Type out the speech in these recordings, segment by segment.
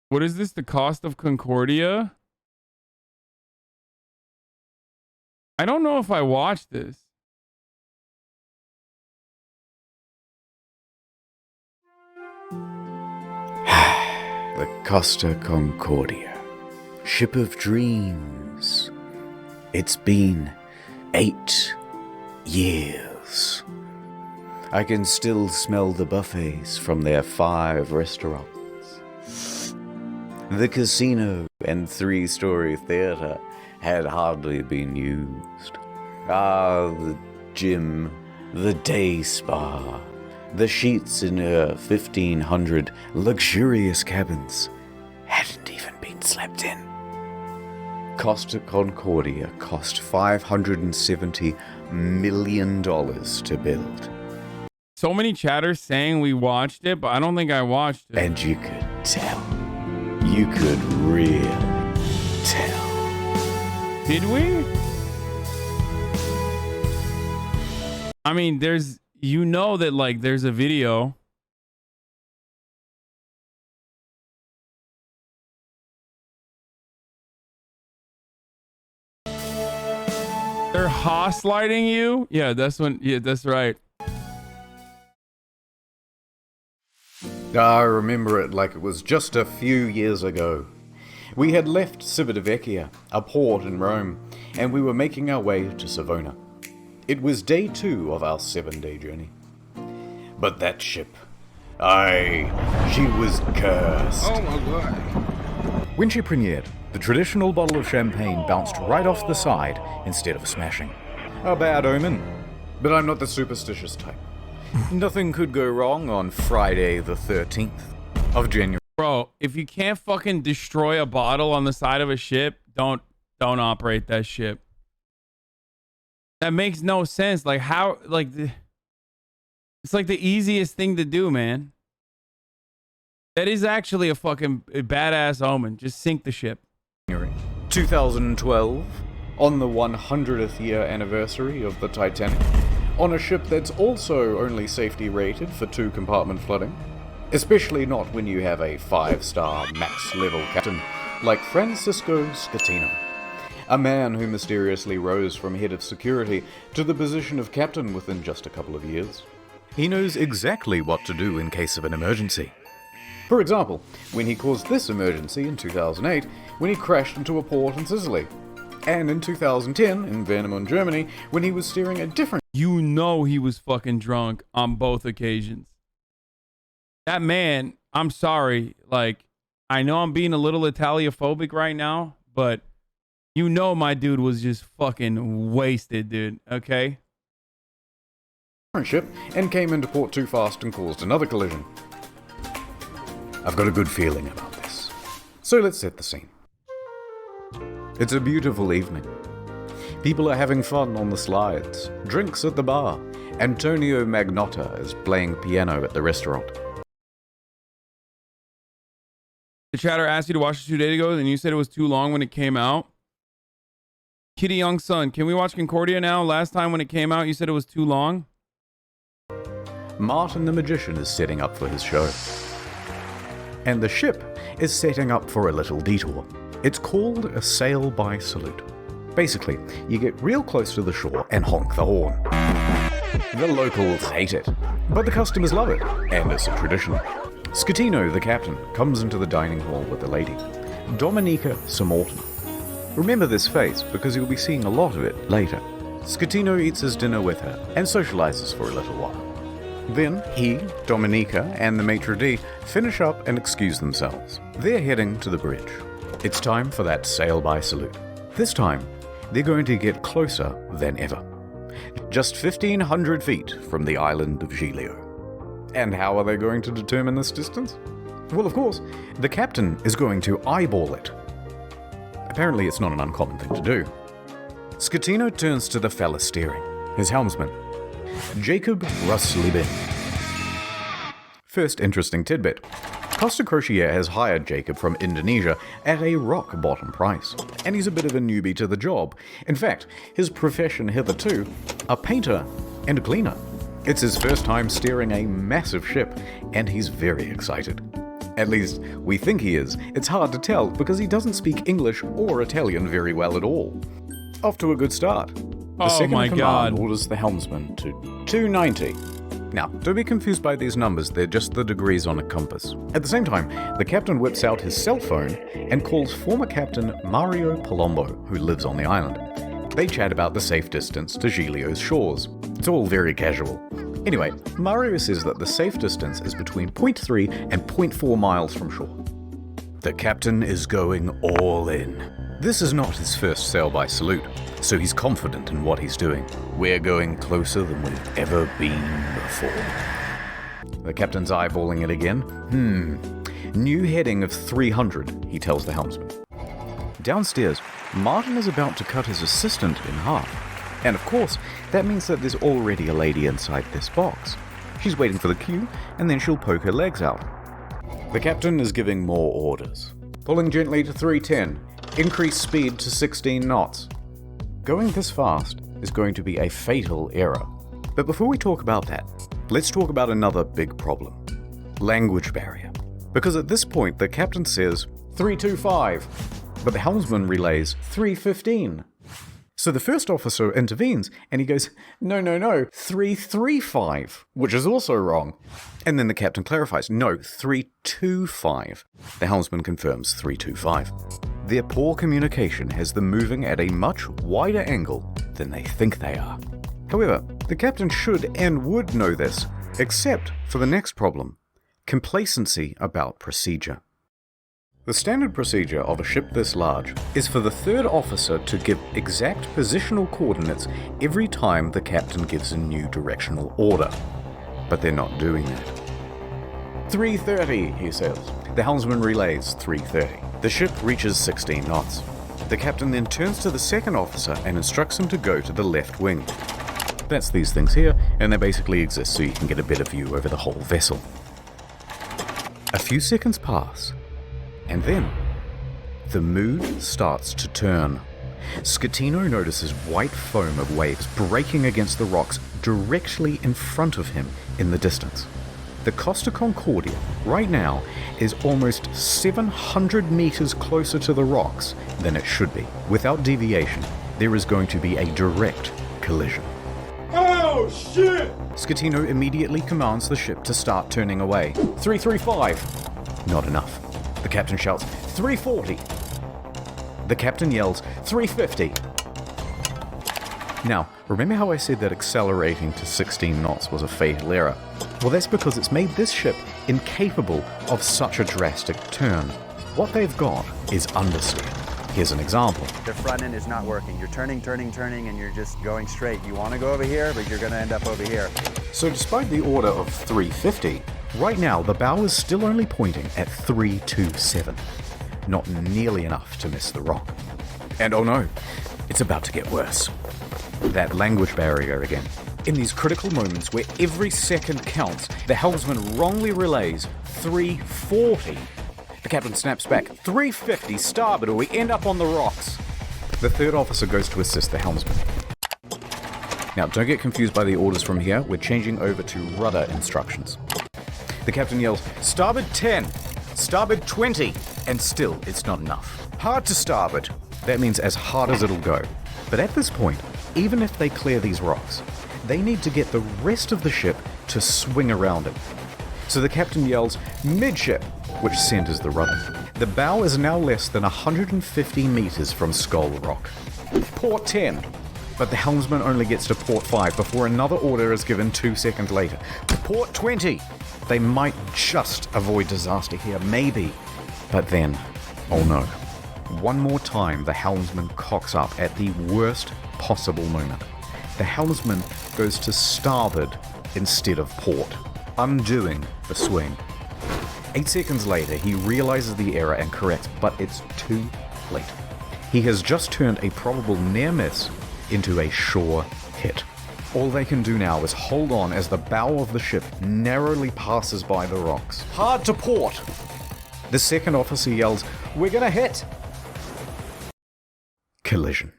What is this? The cost of Concordia? I don't know if I watched this. The Costa Concordia, ship of dreams. It's been 8 years. I can still smell the buffets from their 5 restaurants. The casino and 3-story theater had hardly been used. The gym, the day spa, the sheets in her 1,500 luxurious cabins hadn't even been slept in. Costa Concordia cost $570 million to build. So many chatters saying we watched it, but I don't think I watched it. And you could tell. You could really tell. Did we? I mean, there's, you know that like there's a video. They're hoss-lighting you? Yeah, that's when, yeah, that's right. I remember it like it was just a few years ago. We had left Civitavecchia, a port in Rome, and we were making our way to Savona. It was day 2 of our 7-day journey. But that ship, she was cursed. Oh my god. When she premiered, the traditional bottle of champagne bounced right off the side instead of smashing. A bad omen. But I'm not the superstitious type. Nothing could go wrong on Friday the 13th of January. Bro, if you can't fucking destroy a bottle on the side of a ship, don't operate that ship. That makes no sense. Like how, like, it's like the easiest thing to do, man. That is actually a fucking badass omen. Just sink the ship. 2012, on the 100th year anniversary of the Titanic, on a ship that's also only safety rated for 2-compartment flooding, especially not when you have a 5-star max level captain like Francisco Scatino, a man who mysteriously rose from head of security to the position of captain within just a couple of years. He knows exactly what to do in case of an emergency. For example, when he caused this emergency in 2008 when he crashed into a port in Sicily, and in 2010 in Warnemünde, Germany, when he was steering a different... You know he was fucking drunk on both occasions. That man, I'm sorry, like, I know I'm being a little Italiophobic right now, but you know my dude was just fucking wasted, dude, okay? ship and came into port too fast and caused another collision. I've got a good feeling about this. So let's set the scene. It's a beautiful evening. People are having fun on the slides, drinks at the bar. Antonio Magnotta is playing piano at the restaurant. The chatter asked you to watch it 2 days ago, and you said it was too long when it came out. Kitty Young Son, can we watch Concordia now? Last time when it came out, you said it was too long. Martin the Magician is setting up for his show. And the ship is setting up for a little detour. It's called a sail-by salute. Basically, you get real close to the shore and honk the horn. The locals hate it, but the customers love it, and it's a tradition. Scatino, the captain, comes into the dining hall with the lady, Dominica Samorton. Remember this face because you'll be seeing a lot of it later. Scatino eats his dinner with her and socializes for a little while. Then he, Dominica, and the maitre d' finish up and excuse themselves. They're heading to the bridge. It's time for that sail-by salute. This time, they're going to get closer than ever. Just 1,500 feet from the island of Giglio. And how are they going to determine this distance? Well, of course, the captain is going to eyeball it. Apparently, it's not an uncommon thing to do. Scatino turns to the fella steering, his helmsman, Jacob Ruslibin. First interesting tidbit. Costa Crociere has hired Jacob from Indonesia at a rock-bottom price, and he's a bit of a newbie to the job. In fact, his profession hitherto, a painter and a cleaner. It's his first time steering a massive ship, and he's very excited. At least, we think he is. It's hard to tell because he doesn't speak English or Italian very well at all. Off to a good start. The second in command orders the helmsman to 290. Now, don't be confused by these numbers, they're just the degrees on a compass. At the same time, the captain whips out his cell phone and calls former captain Mario Palombo, who lives on the island. They chat about the safe distance to Giglio's shores. It's all very casual. Anyway, Mario says that the safe distance is between 0.3 and 0.4 miles from shore. The captain is going all in. This is not his first sail-by salute, so he's confident in what he's doing. We're going closer than we've ever been before. The captain's eyeballing it again. New heading of 300, he tells the helmsman. Downstairs, Martin is about to cut his assistant in half. And of course, that means that there's already a lady inside this box. She's waiting for the cue, and then she'll poke her legs out. The captain is giving more orders. Pulling gently to 310. Increase speed to 16 knots. Going this fast is going to be a fatal error. But before we talk about that, let's talk about another big problem. Language barrier. Because at this point, the captain says 325, but the helmsman relays 315. So the first officer intervenes, and he goes, no, 335, which is also wrong. And then the captain clarifies, no, 325. The helmsman confirms 325. Their poor communication has them moving at a much wider angle than they think they are. However, the captain should and would know this, except for the next problem, complacency about procedure. The standard procedure of a ship this large is for the third officer to give exact positional coordinates every time the captain gives a new directional order. But they're not doing that. 330, he says. The helmsman relays 330. The ship reaches 16 knots. The captain then turns to the second officer and instructs him to go to the left wing. That's these things here, and they basically exist so you can get a better view over the whole vessel. A few seconds pass, and then the mood starts to turn. Scatino notices white foam of waves breaking against the rocks directly in front of him in the distance. The Costa Concordia, right now, is almost 700 meters closer to the rocks than it should be. Without deviation, there is going to be a direct collision. Oh, shit! Scatino immediately commands the ship to start turning away. 335. Not enough. The captain shouts, 340. The captain yells, 350. Now, remember how I said that accelerating to 16 knots was a fatal error? Well, that's because it's made this ship incapable of such a drastic turn. What they've got is understeer. Here's an example. The front end is not working. You're turning, and you're just going straight. You want to go over here, but you're going to end up over here. So despite the order of 350, right now the bow is still only pointing at 327. Not nearly enough to miss the rock. And oh no, it's about to get worse. That language barrier again. In these critical moments where every second counts, the helmsman wrongly relays 340. The captain snaps back, 350 starboard or we end up on the rocks. The third officer goes to assist the helmsman. Now, don't get confused by the orders from here. We're changing over to rudder instructions. The captain yells, starboard 10, starboard 20, and still it's not enough. Hard to starboard. That means as hard as it'll go. But at this point, even if they clear these rocks, they need to get the rest of the ship to swing around it. So the captain yells, midship, which centers the rudder. The bow is now less than 150 meters from Skull Rock. Port 10. But the helmsman only gets to port 5 before another order is given 2 seconds later. Port 20. They might just avoid disaster here, maybe. But then, oh no. One more time, the helmsman cocks up at the worst possible moment. The helmsman goes to starboard instead of port, undoing the swing. 8 seconds later, he realizes the error and corrects, but it's too late. He has just turned a probable near miss into a sure hit. All they can do now is hold on as the bow of the ship narrowly passes by the rocks. Hard to port! The second officer yells, we're gonna hit! Collision.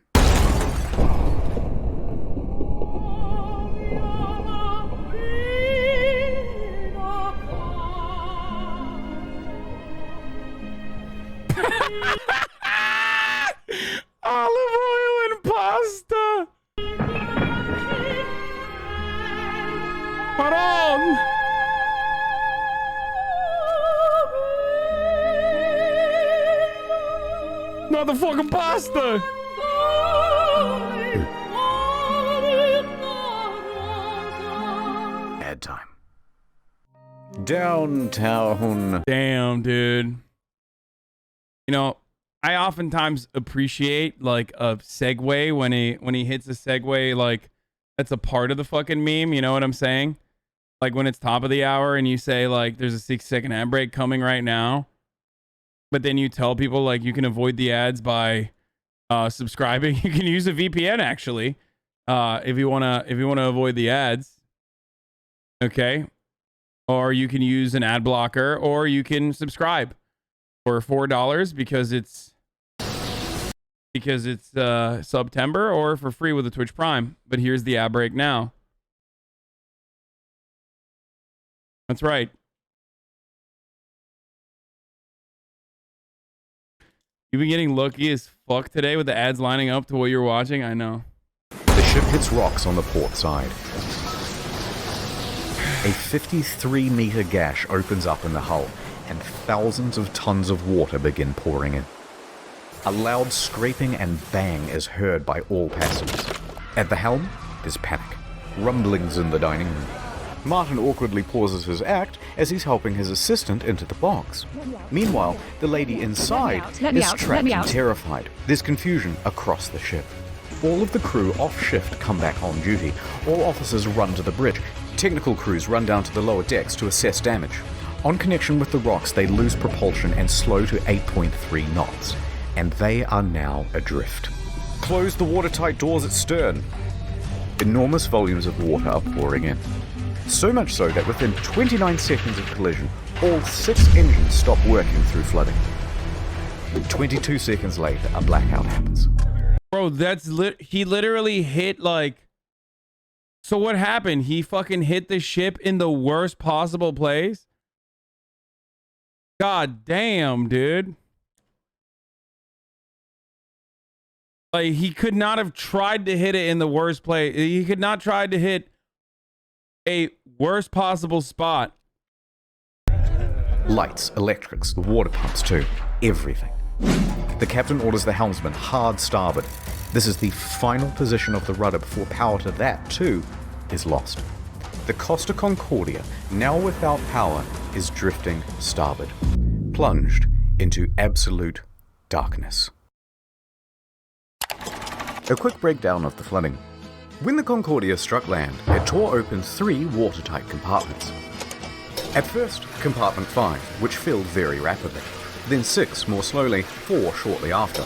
Olive oil and pasta. Maron. Motherfucking pasta. Ad time. Downtown. Damn, dude. You know, I oftentimes appreciate like a segue when he hits a segue like that's a part of the fucking meme. You know what I'm saying? Like when it's top of the hour and you say like there's a 6-second ad break coming right now, but then you tell people like you can avoid the ads by subscribing. You can use a VPN actually if you wanna avoid the ads. Okay, or you can use an ad blocker, or you can subscribe for $4 because it's September, or for free with a Twitch Prime. But here's the ad break now. That's right. You've been getting lucky as fuck today with the ads lining up to what you're watching. I know. The ship hits rocks on the port side. A 53-meter gash opens up in the hull, and thousands of tons of water begin pouring in. A loud scraping and bang is heard by all passengers. At the helm, there's panic. Rumblings in the dining room. Martin awkwardly pauses his act as he's helping his assistant into the box. Meanwhile, the lady inside is trapped and terrified. There's confusion across the ship. All of the crew off shift come back on duty. All officers run to the bridge. Technical crews run down to the lower decks to assess damage. On connection with the rocks, they lose propulsion and slow to 8.3 knots. And they are now adrift. Close the watertight doors at stern. Enormous volumes of water are pouring in. So much so that within 29 seconds of collision, all 6 engines stop working through flooding. 22 seconds later, a blackout happens. Bro, he literally hit like... So what happened? He fucking hit the ship in the worst possible place? God damn, dude. Like, he could not have tried to hit it in the worst place. He could not try to hit a worst possible spot. Lights, electrics, the water pumps too. Everything. The captain orders the helmsman hard starboard. This is the final position of the rudder before power to that too is lost. The Costa Concordia, now without power, is drifting starboard, plunged into absolute darkness. A quick breakdown of the flooding. When the Concordia struck land, it tore open 3 watertight compartments. At first, compartment 5, which filled very rapidly. Then 6 more slowly, 4 shortly after.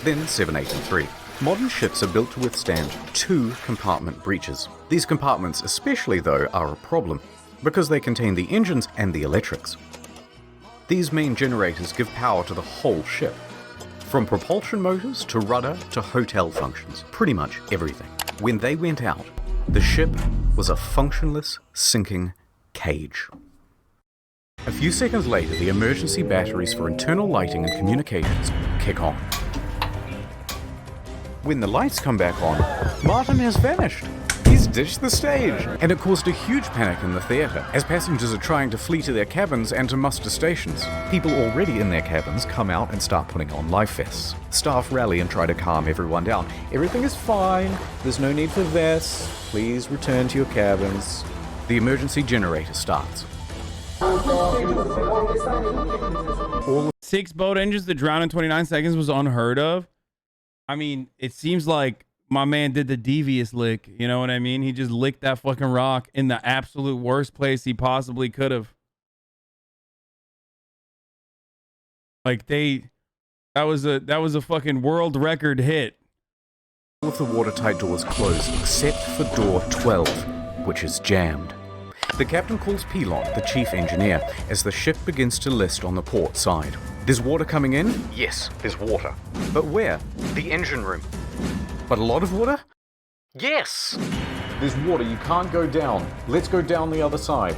Then 7, 8, and 3. Modern ships are built to withstand 2 compartment breaches. These compartments especially, though, are a problem, because they contain the engines and the electrics. These main generators give power to the whole ship. From propulsion motors to rudder to hotel functions, pretty much everything. When they went out, the ship was a functionless, sinking cage. A few seconds later, the emergency batteries for internal lighting and communications kick on. When the lights come back on, Martin has vanished. He's ditched the stage. And it caused a huge panic in the theatre, as passengers are trying to flee to their cabins and to muster stations. People already in their cabins come out and start putting on life vests. Staff rally and try to calm everyone down. Everything is fine. There's no need for vests. Please return to your cabins. The emergency generator starts. All 6 boat engines that drowned in 29 seconds was unheard of. I mean, it seems like my man did the devious lick. You know what I mean? He just licked that fucking rock in the absolute worst place he possibly could have. Like that was a fucking world record hit. All of the watertight doors close except for door 12, which is jammed. The captain calls Pilon, the chief engineer, as the ship begins to list on the port side. There's water coming in? Yes, there's water. But where? The engine room. But a lot of water? Yes! There's water, you can't go down. Let's go down the other side.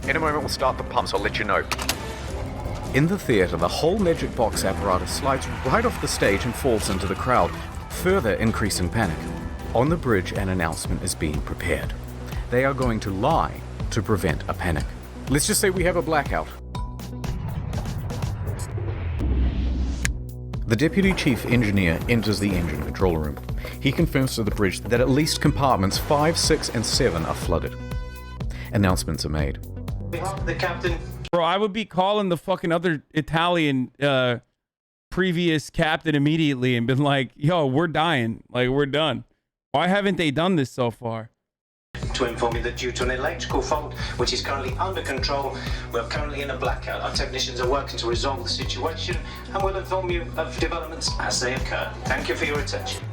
In a moment we'll start the pumps, I'll let you know. In the theater, the whole magic box apparatus slides right off the stage and falls into the crowd, further increasing panic. On the bridge, an announcement is being prepared. They are going to lie to prevent a panic. Let's just say we have a blackout. The deputy chief engineer enters the engine control room. He confirms to the bridge that at least compartments 5, 6, and 7 are flooded. Announcements are made. The captain. Bro, I would be calling the fucking other Italian previous captain immediately and been like, yo, we're dying. Like, we're done. Why haven't they done this so far? To inform you that due to an electrical fault, which is currently under control, we're currently in a blackout. Our technicians are working to resolve the situation and will inform you of developments as they occur. Thank you for your attention.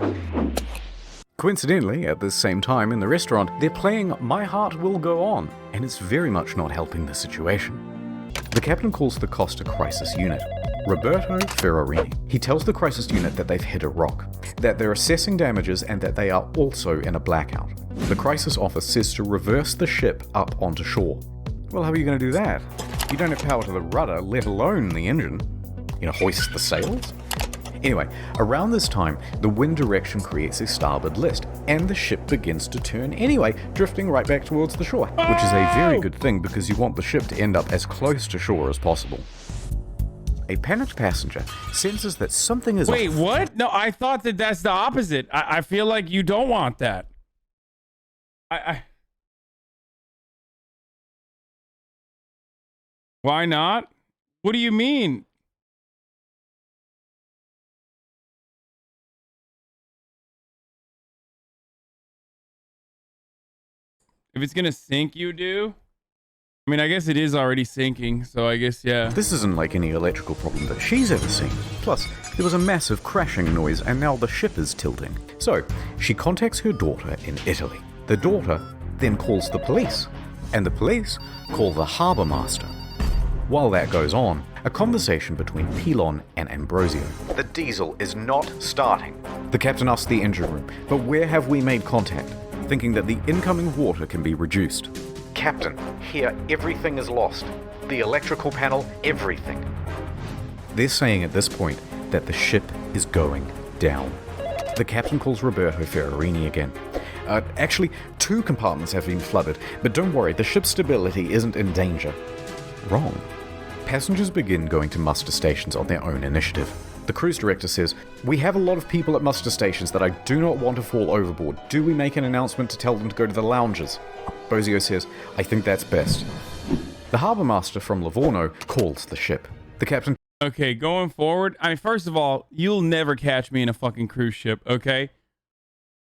Coincidentally, at the same time in the restaurant, they're playing My Heart Will Go On, and it's very much not helping the situation. The captain calls the Costa Crisis Unit, Roberto Ferrarini. He tells the crisis unit that they've hit a rock, that they're assessing damages, and that they are also in a blackout. The crisis office says to reverse the ship up onto shore. Well, how are you going to do that? You don't have power to the rudder, let alone the engine. You know, hoist the sails? Anyway, around this time, the wind direction creates a starboard list, and the ship begins to turn anyway, drifting right back towards the shore, which is a very good thing because you want the ship to end up as close to shore as possible. A panicked passenger senses that something is Wait, off. what? No, I thought that that's the opposite. I feel like you don't want that. Why not? What do you mean? If it's gonna sink, you do? I mean, I guess it is already sinking, so I guess, yeah. This isn't like any electrical problem that she's ever seen. Plus, there was a massive crashing noise and now the ship is tilting. So, she contacts her daughter in Italy. The daughter then calls the police, and the police call the harbour master. While that goes on, a conversation between Pilon and Ambrosio. The diesel is not starting. The captain asks the engine room, but where have we made contact? Thinking that the incoming water can be reduced. Captain, here everything is lost. The electrical panel, everything. They're saying at this point that the ship is going down. The captain calls Roberto Ferrarini again. Actually, 2 compartments have been flooded, but don't worry, the ship's stability isn't in danger. Wrong. Passengers begin going to muster stations on their own initiative. The cruise director says, "We have a lot of people at muster stations that I do not want to fall overboard. Do we make an announcement to tell them to go to the lounges?" Bozio says, "I think that's best." The harbour master from Livorno calls the ship. The captain... Okay, going forward, I mean, first of all, you'll never catch me in a fucking cruise ship, okay?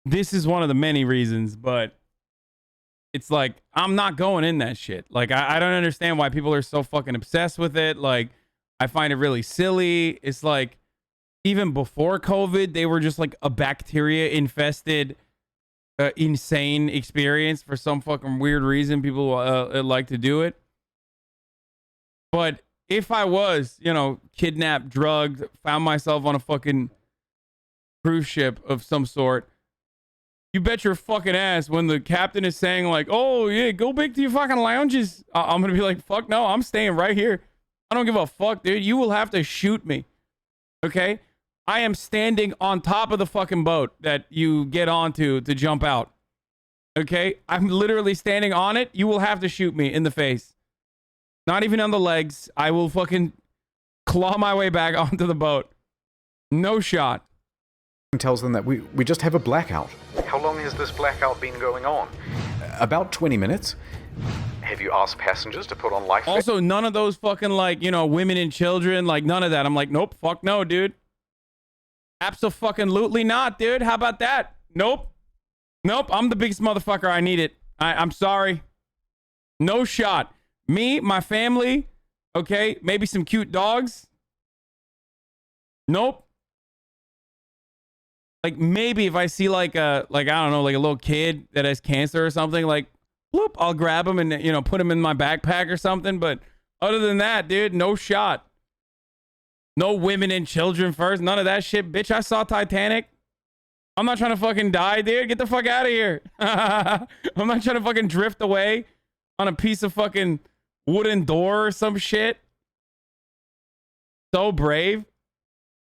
This is one of the many reasons, but it's like, I'm not going in that shit. Like, I don't understand why people are so fucking obsessed with it. Like, I find it really silly. It's like, even before COVID, they were just like a bacteria-infested, insane experience for some fucking weird reason. People like to do it. But if I was, you know, kidnapped, drugged, found myself on a fucking cruise ship of some sort, you bet your fucking ass when the captain is saying like, "Oh yeah, go back to your fucking lounges," I'm gonna be like, "Fuck no, I'm staying right here. I don't give a fuck, dude. You will have to shoot me." Okay? I am standing on top of the fucking boat that you get onto to jump out. Okay? I'm literally standing on it. You will have to shoot me in the face. Not even on the legs. I will fucking claw my way back onto the boat. No shot. tells them that we just have a blackout. How long has this blackout been going on? About 20 minutes. Have you asked passengers to put on life vests? Also, none of those fucking, like, you know, women and children, like, none of that. I'm like, nope, fuck no, dude. Abso-fucking-lutely not, dude. How about that? Nope. Nope, I'm the biggest motherfucker. I need it. I'm sorry. No shot. Me, my family, okay, maybe some cute dogs. Nope. Like, maybe if I see, like, I don't know, like a little kid that has cancer or something, like, whoop, I'll grab him and, you know, put him in my backpack or something. But other than that, dude, no shot. No women and children first. None of that shit. Bitch, I saw Titanic. I'm not trying to fucking die, dude. Get the fuck out of here. I'm not trying to fucking drift away on a piece of fucking wooden door or some shit. So brave.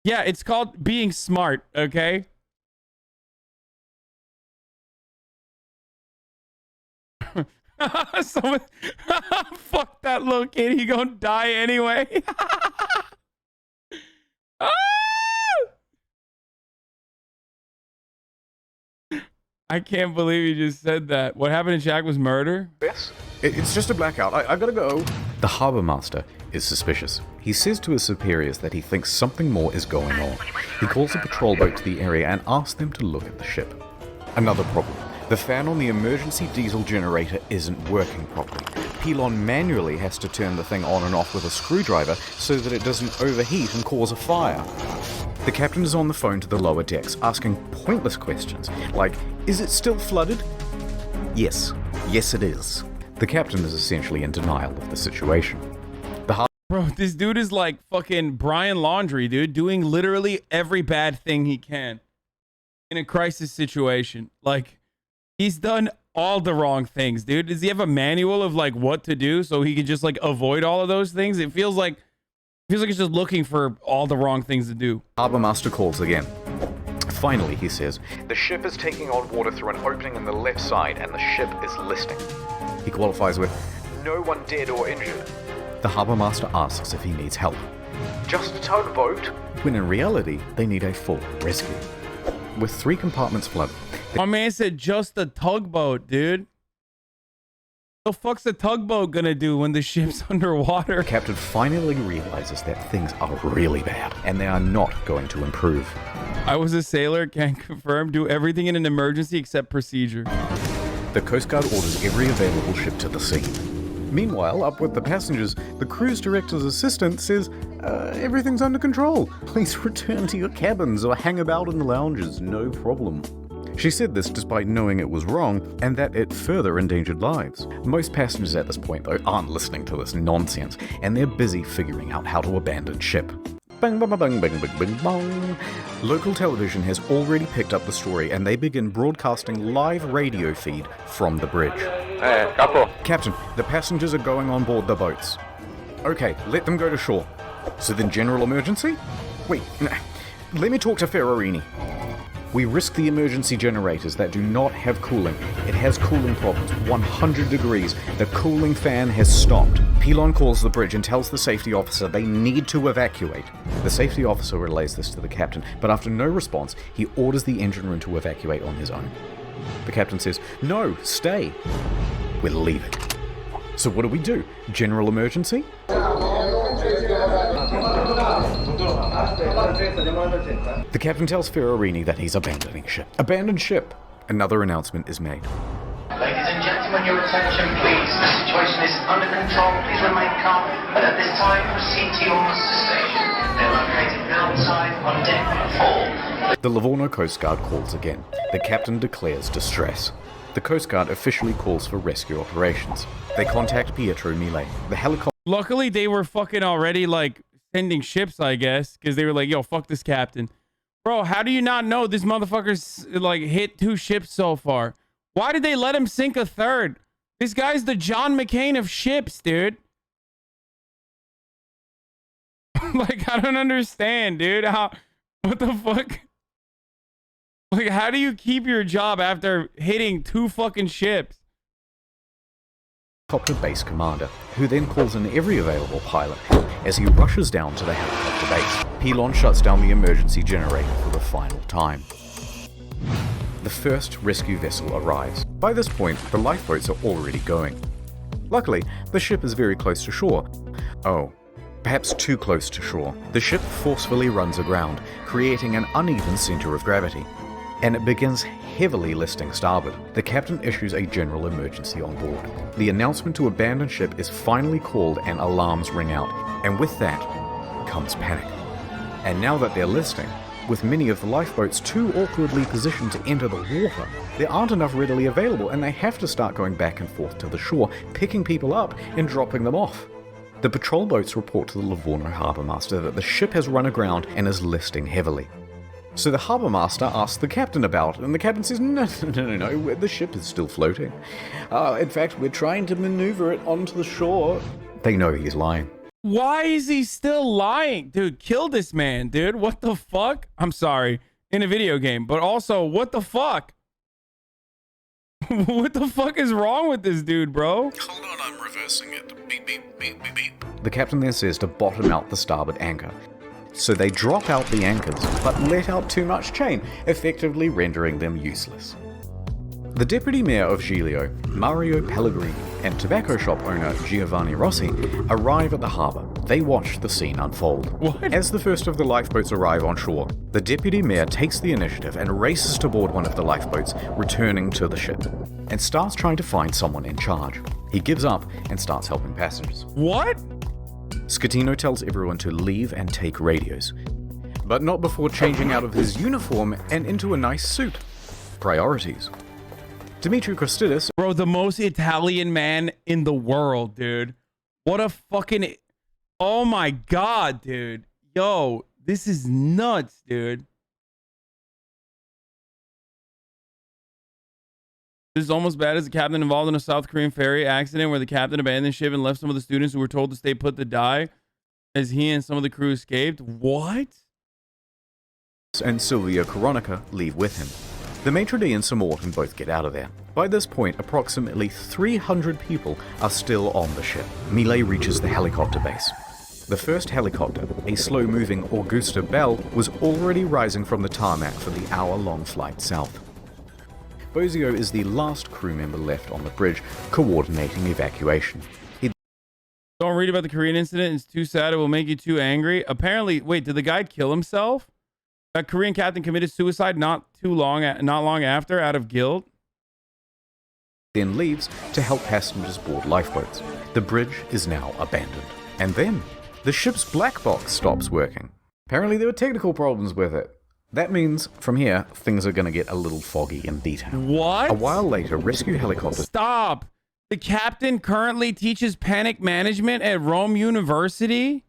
Yeah, it's called being smart, okay? Someone, fuck that little kid. He gonna die anyway. Ah! I can't believe you just said that. What happened to Jack was murder? Yes? It's just a blackout. I've gotta go. The harbour master is suspicious. He says to his superiors that he thinks something more is going on. He calls a patrol boat to the area and asks them to look at the ship. Another problem. The fan on the emergency diesel generator isn't working properly. Pilon manually has to turn the thing on and off with a screwdriver so that it doesn't overheat and cause a fire. The captain is on the phone to the lower decks, asking pointless questions, like, is it still flooded? Yes. Yes, it is. The captain is essentially in denial of the situation. Bro, this dude is like fucking Brian Laundrie, dude, doing literally every bad thing he can in a crisis situation. Like, he's done all the wrong things, dude. Does he have a manual of like what to do so he can just like avoid all of those things? It feels like he's just looking for all the wrong things to do. Harbour master calls again. Finally, he says, the ship is taking on water through an opening in the left side and the ship is listing. He qualifies with, no one dead or injured. The harbour master asks if he needs help. Just a tugboat? When in reality, they need a full rescue. With 3 compartments flooded. My man said just a tugboat, dude. The fuck's a tugboat gonna do when the ship's underwater? The captain finally realizes that things are really bad, and they are not going to improve. I was a sailor, can confirm, do everything in an emergency except procedure. The Coast Guard orders every available ship to the scene. Meanwhile, up with the passengers, the cruise director's assistant says, everything's under control. Please return to your cabins or hang about in the lounges, no problem. She said this despite knowing it was wrong and that it further endangered lives. Most passengers at this point, though, aren't listening to this nonsense, and they're busy figuring out how to abandon ship. Bang, bang, bang, bang, bang, bang, bang. Local television has already picked up the story and they begin broadcasting live radio feed from the bridge. Hey, Capo. Captain, the passengers are going on board the boats. Okay, let them go to shore. So then general emergency? Wait, let me talk to Ferrarini. We risk the emergency generators that do not have cooling. It has cooling problems, 100 degrees. The cooling fan has stopped. Pilon calls the bridge and tells the safety officer they need to evacuate. The safety officer relays this to the captain, but after no response, he orders the engine room to evacuate on his own. The captain says, no, stay. We're leaving. So what do? General emergency? The captain tells Ferrarini that he's abandoning ship. Abandoned ship. Another announcement is made. Ladies and gentlemen, your attention please. The situation is under control. Please remain calm. But at this time, proceed to your muster station. They're located outside on deck 4. The Livorno Coast Guard calls again. The captain declares distress. The Coast Guard officially calls for rescue operations. They contact Pietro Mille. The helicopter... Luckily, they were fucking already, like, sending ships, I guess, because they were like, yo, fuck this captain. Bro, how do you not know this motherfucker's, like, hit 2 ships so far? Why did they let him sink a 3rd? This guy's the John McCain of ships, dude. Like, I don't understand, dude. What the fuck? Like, how do you keep your job after hitting 2 fucking ships? Helicopter base commander, who then calls in every available pilot as he rushes down to the helicopter base. Pilon shuts down the emergency generator for the final time. The first rescue vessel arrives. By this point, the lifeboats are already going. Luckily, the ship is very close to shore. Oh, perhaps too close to shore. The ship forcefully runs aground, creating an uneven center of gravity, and it begins heavily listing starboard. The captain issues a general emergency on board. The announcement to abandon ship is finally called and alarms ring out, and with that comes panic. And now that they're listing, with many of the lifeboats too awkwardly positioned to enter the water, there aren't enough readily available and they have to start going back and forth to the shore, picking people up and dropping them off. The patrol boats report to the Livorno harbour master that the ship has run aground and is listing heavily. So the harbour master asks the captain about it, and the captain says, no, the ship is still floating. In fact, we're trying to maneuver it onto the shore. They know he's lying. Why is he still lying? Dude, kill this man, dude. What the fuck? I'm sorry. In a video game, but also, what the fuck? What the fuck is wrong with this dude, bro? Hold on, I'm reversing it. Beep, beep, beep, beep, beep. The captain then says to bottom out the starboard anchor. So they drop out the anchors, but let out too much chain, effectively rendering them useless. The deputy mayor of Giglio, Mario Pellegrini, and tobacco shop owner Giovanni Rossi arrive at the harbour. They watch the scene unfold. What? As the first of the lifeboats arrive on shore, the deputy mayor takes the initiative and races to board one of the lifeboats, returning to the ship, and starts trying to find someone in charge. He gives up and starts helping passengers. What? Scatino tells everyone to leave and take radios, but not before changing out of his uniform and into a nice suit. Priorities. Dimitri Kostidis, Bro, the most Italian man in the world, dude. What a fucking... Oh my god, dude. Yo, this is nuts, dude. This is almost bad as the captain involved in a South Korean ferry accident where the captain abandoned the ship and left some of the students who were told to stay put to die as he and some of the crew escaped. What? and Silvio Coronica leave with him. The maitre d' and Sir Morton both get out of there. By this point, approximately 300 people are still on the ship. Millet reaches the helicopter base. The first helicopter, a slow-moving Augusta Bell, was already rising from the tarmac for the hour-long flight south. Bozio is the last crew member left on the bridge, coordinating evacuation. Don't read about the Korean incident. It's too sad. It will make you too angry. Apparently, wait, did the guy kill himself? That Korean captain committed suicide not long after, out of guilt. Then leaves to help passengers board lifeboats. The bridge is now abandoned. And then, the ship's black box stops working. Apparently there were technical problems with it. That means, from here, things are going to get a little foggy in detail. What? A while later, rescue helicopters... Stop! The captain currently teaches panic management at Rome University?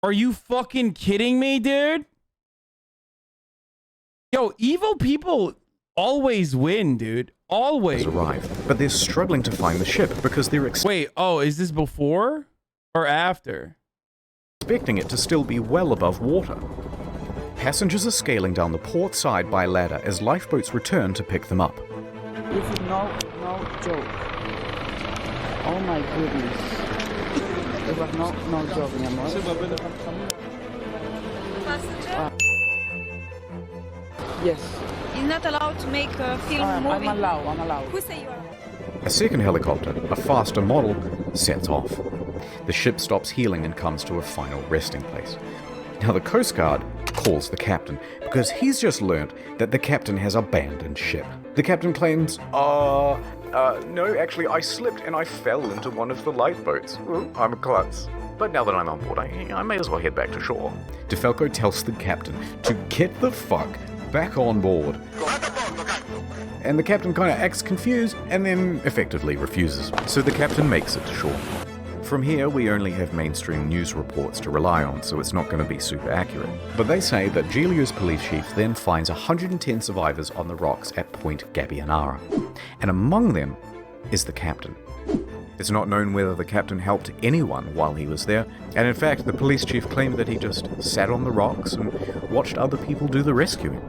Are you fucking kidding me, dude? Yo, evil people always win, dude. Always. arrive, but they're struggling to find the ship because they're Wait, oh, is this before or after? expecting it to still be well above water. Passengers are scaling down the port side by ladder as lifeboats return to pick them up. This is no joke. Oh my goodness. It was no joke, mi amor. Passenger Yes. is not allowed to make a film I'm movie. allowed. Who say you are? A second helicopter, a faster model, sets off. The ship stops heeling and comes to a final resting place. Now the Coast Guard calls the captain because he's just learnt that the captain has abandoned ship. The captain claims, no, actually I slipped and I fell into one of the lifeboats. I'm a klutz. But now that I'm on board, I may as well head back to shore. DeFalco tells the captain to get the fuck back on board. And the captain kind of acts confused and then effectively refuses. So the captain makes it to shore. From here, we only have mainstream news reports to rely on, so it's not going to be super accurate. But they say that Giglio's police chief then finds 110 survivors on the rocks at Point Gabbianara, and among them is the captain. It's not known whether the captain helped anyone while he was there, and in fact, the police chief claimed that he just sat on the rocks and watched other people do the rescuing.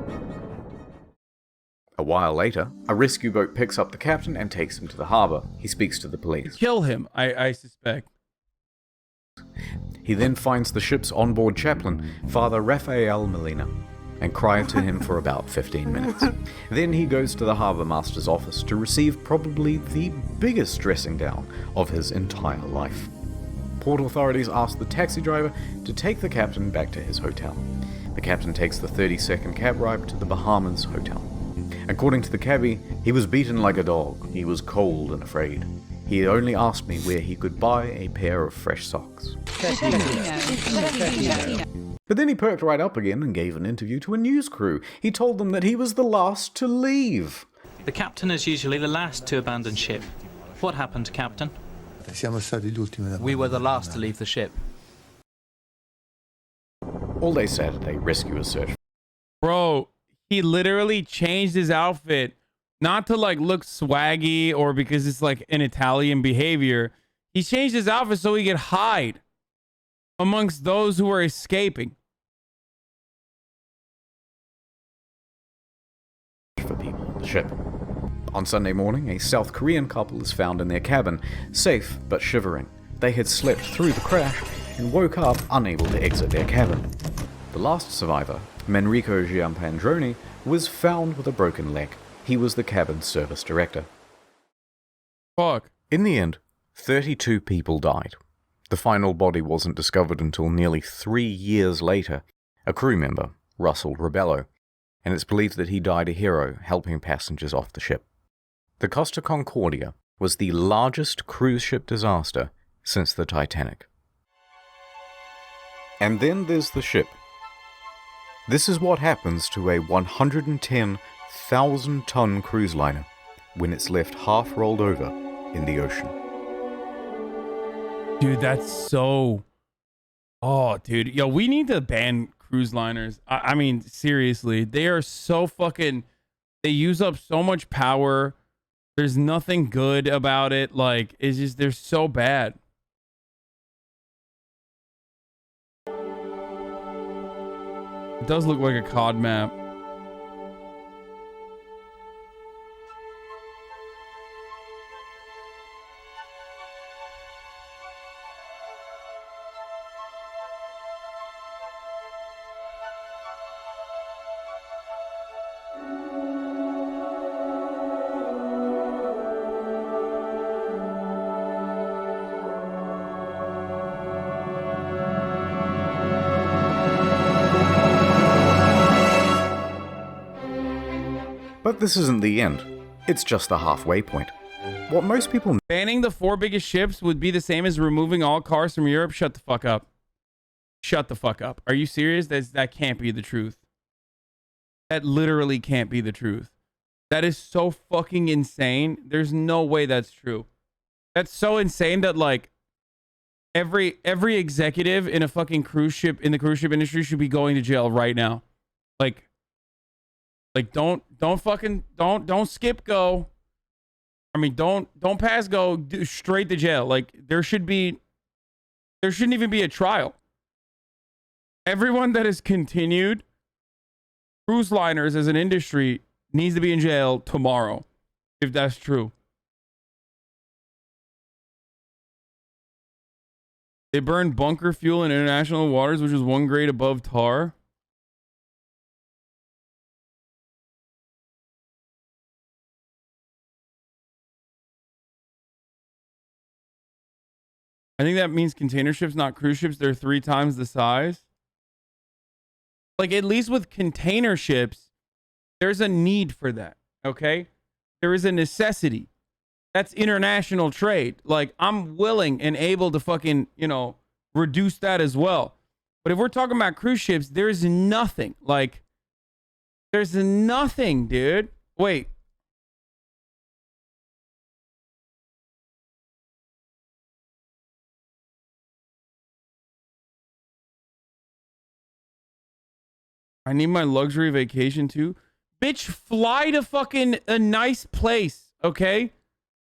A while later, a rescue boat picks up the captain and takes him to the harbour. He speaks to the police. Kill him, I suspect. He then finds the ship's onboard chaplain, Father Rafael Molina, and cries to him for about 15 minutes. Then he goes to the harbour master's office to receive probably the biggest dressing down of his entire life. Port authorities ask the taxi driver to take the captain back to his hotel. The captain takes the 30-second cab ride to the Bahamas hotel. According to the cabbie, he was beaten like a dog. He was cold and afraid. He only asked me where he could buy a pair of fresh socks. But then he perked right up again and gave an interview to a news crew. He told them that he was the last to leave. The captain is usually the last to abandon ship. What happened, Captain? We were the last to leave the ship. All day Saturday, rescuers searched. Bro, he literally changed his outfit not to like look swaggy or because it's like an Italian behavior. He changed his outfit so he could hide amongst those who were escaping. For people on the ship. On Sunday morning, a South Korean couple is found in their cabin, safe but shivering. They had slept through the crash and woke up unable to exit their cabin. The last survivor, Manrico Giampandroni, was found with a broken leg. He was the cabin's service director. Fuck. In the end, 32 people died. The final body wasn't discovered until nearly 3 years later. A crew member, Russell Rebello, and it's believed that he died a hero helping passengers off the ship. The Costa Concordia was the largest cruise ship disaster since the Titanic. And then there's the ship. This is what happens to a 110,000-ton cruise liner when it's left half rolled over in the ocean. Dude, that's so... Oh, dude. Yo, we need to ban cruise liners. I mean, seriously. They are so fucking... They use up so much power. There's nothing good about it. Like, it's just... They're so bad. It does look like a COD map. But this isn't the end. It's just the halfway point. What most people... Banning the 4 biggest ships would be the same as removing all cars from Europe? Shut the fuck up. Shut the fuck up. Are you serious? That can't be the truth. That literally can't be the truth. That is so fucking insane. There's no way that's true. That's so insane that like every executive in a fucking cruise ship in the cruise ship industry should be going to jail right now. Like don't skip go. I mean, don't pass go straight to jail. Like there shouldn't even be a trial. Everyone that has continued cruise liners as an industry needs to be in jail tomorrow, if that's true. They burned bunker fuel in international waters, which was 1 grade above tar. I think that means container ships, not cruise ships. They're 3 times the size. Like, at least with container ships, there's a need for that, okay? There is a necessity. That's international trade. Like, I'm willing and able to fucking, reduce that as well. But if we're talking about cruise ships, there's nothing. Like, there's nothing, dude. Wait. I need my luxury vacation too. Bitch, fly to fucking a nice place, okay?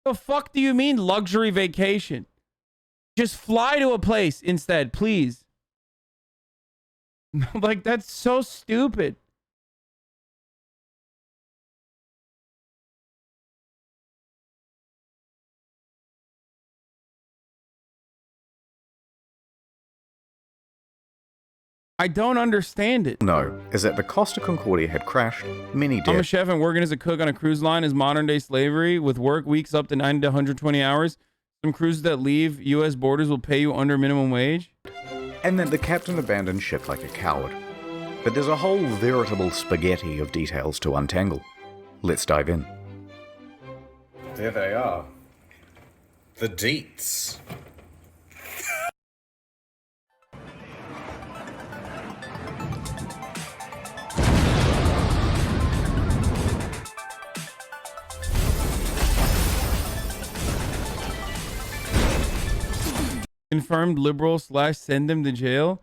The fuck do you mean luxury vacation? Just fly to a place instead, please. Like, that's so stupid. I don't understand it. No, is that the Costa Concordia had crashed, many did. I'm a chef and working as a cook on a cruise line is modern day slavery with work weeks up to 90 to 120 hours. Some cruises that leave U.S. borders will pay you under minimum wage. And then the captain abandoned ship like a coward. But there's a whole veritable spaghetti of details to untangle. Let's dive in. There they are. The deets. Confirmed liberal / send them to jail.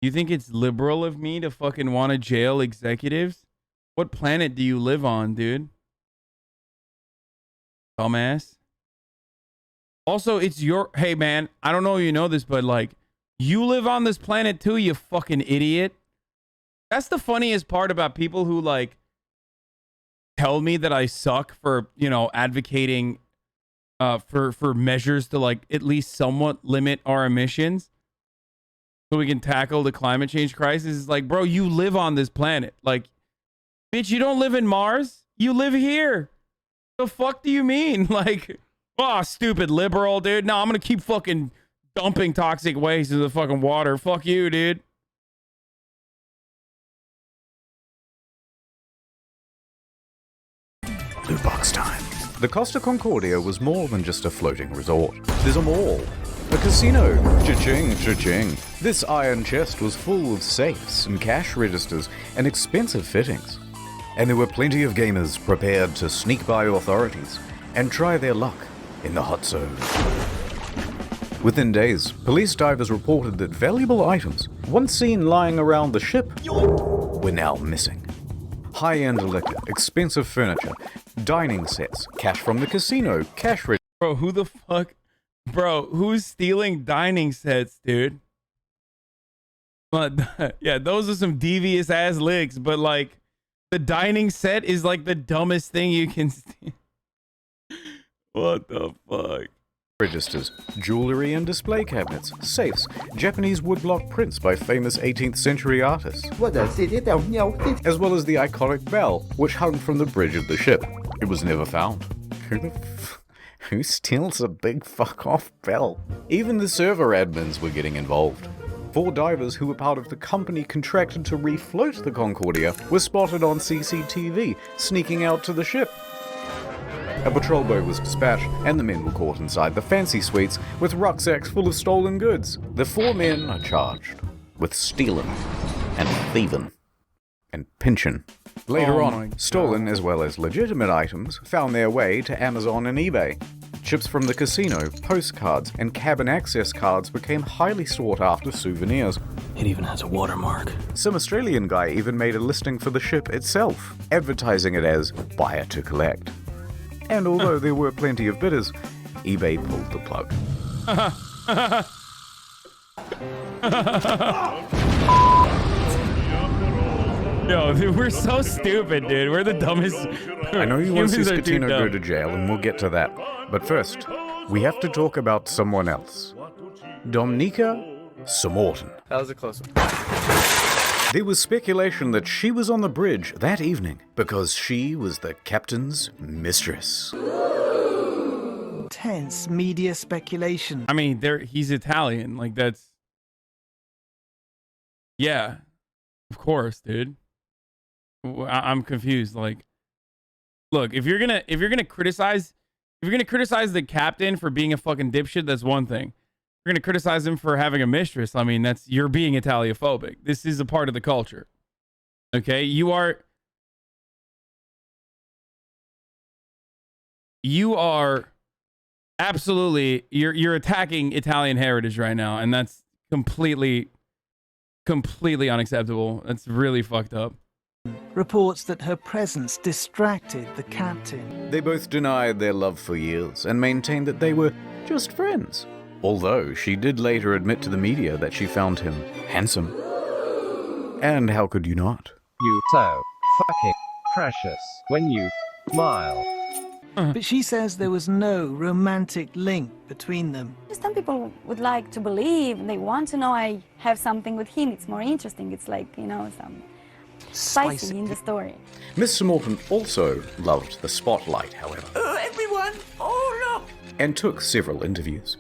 You think it's liberal of me to fucking want to jail executives? What planet do you live on, dude? Dumbass. Also, it's your... Hey, man, I don't know if you know this, but, like, you live on this planet, too, you fucking idiot. That's the funniest part about people who, like, tell me that I suck for, you know, advocating for measures to, like, at least somewhat limit our emissions so we can tackle the climate change crisis. It's like, bro, you live on this planet. Like, bitch, you don't live in Mars. You live here. The fuck do you mean? Like, oh, stupid liberal, dude. No, I'm gonna keep fucking dumping toxic waste into the fucking water. Fuck you, dude. Blue box time. The Costa Concordia was more than just a floating resort. There's a mall, a casino, cha-ching, cha-ching. This iron chest was full of safes and cash registers and expensive fittings. And there were plenty of gamers prepared to sneak by authorities and try their luck in the hot zone. Within days, police divers reported that valuable items, once seen lying around the ship, were now missing. High-end liquor, expensive furniture, dining sets, cash from the casino, cash registers. Bro, who the fuck? Bro, who's stealing dining sets, dude? But yeah, those are some devious ass licks, but like the dining set is like the dumbest thing you can steal. What the fuck? Registers, jewelry and display cabinets, safes, Japanese woodblock prints by famous 18th century artists, as well as the iconic bell, which hung from the bridge of the ship. It was never found. Who steals a big fuck-off bell? Even the server admins were getting involved. 4 divers who were part of the company contracted to refloat the Concordia were spotted on CCTV, sneaking out to the ship. A patrol boat was dispatched, and the men were caught inside the fancy suites with rucksacks full of stolen goods. The 4 men are charged with stealing and thieving and pinching. Later on, stolen as well as legitimate items found their way to Amazon and eBay. Chips from the casino, postcards, and cabin access cards became highly sought after souvenirs. It even has a watermark. Some Australian guy even made a listing for the ship itself, advertising it as buyer to collect. And although there were plenty of bidders, eBay pulled the plug. Yo, dude, we're so stupid, dude. We're the dumbest. I know you want to see Humans are too Scatino dumb. go to jail, and we'll get to that. But first, we have to talk about someone else. Domnica Samorton. That was a close one. There was speculation that she was on the bridge that evening because she was the captain's mistress. Tense media speculation. I mean, he's Italian. Like, that's... Yeah. Of course, dude. I'm confused. Like, look, if you're gonna criticize the captain for being a fucking dipshit, that's one thing. You're gonna criticize him for having a mistress. I mean, you're being Italiophobic. This is a part of the culture. Okay, you are absolutely you're attacking Italian heritage right now, and that's completely unacceptable. That's really fucked up. Reports that her presence distracted the captain. They both denied their love for years and maintained that they were just friends. Although she did later admit to the media that she found him handsome. And how could you not? You so fucking precious when you smile. But she says there was no romantic link between them. Some people would like to believe, they want to know I have something with him. It's more interesting. It's like, you know, some spicy in the story. Miss Samorton also loved the spotlight, however. Everyone! Oh, look! And took several interviews.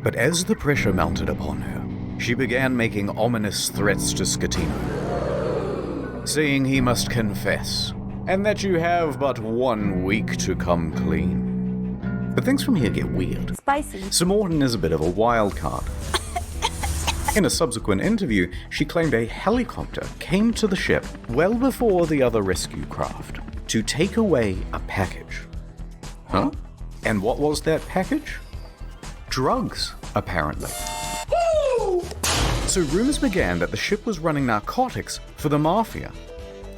But as the pressure mounted upon her, she began making ominous threats to Scatino, saying he must confess, and that you have but 1 week to come clean. But things from here get weird. Spicy. Samorton is a bit of a wild card. In a subsequent interview, she claimed a helicopter came to the ship well before the other rescue craft to take away a package. Huh? And what was that package? Drugs, apparently. So rumors began that the ship was running narcotics for the mafia.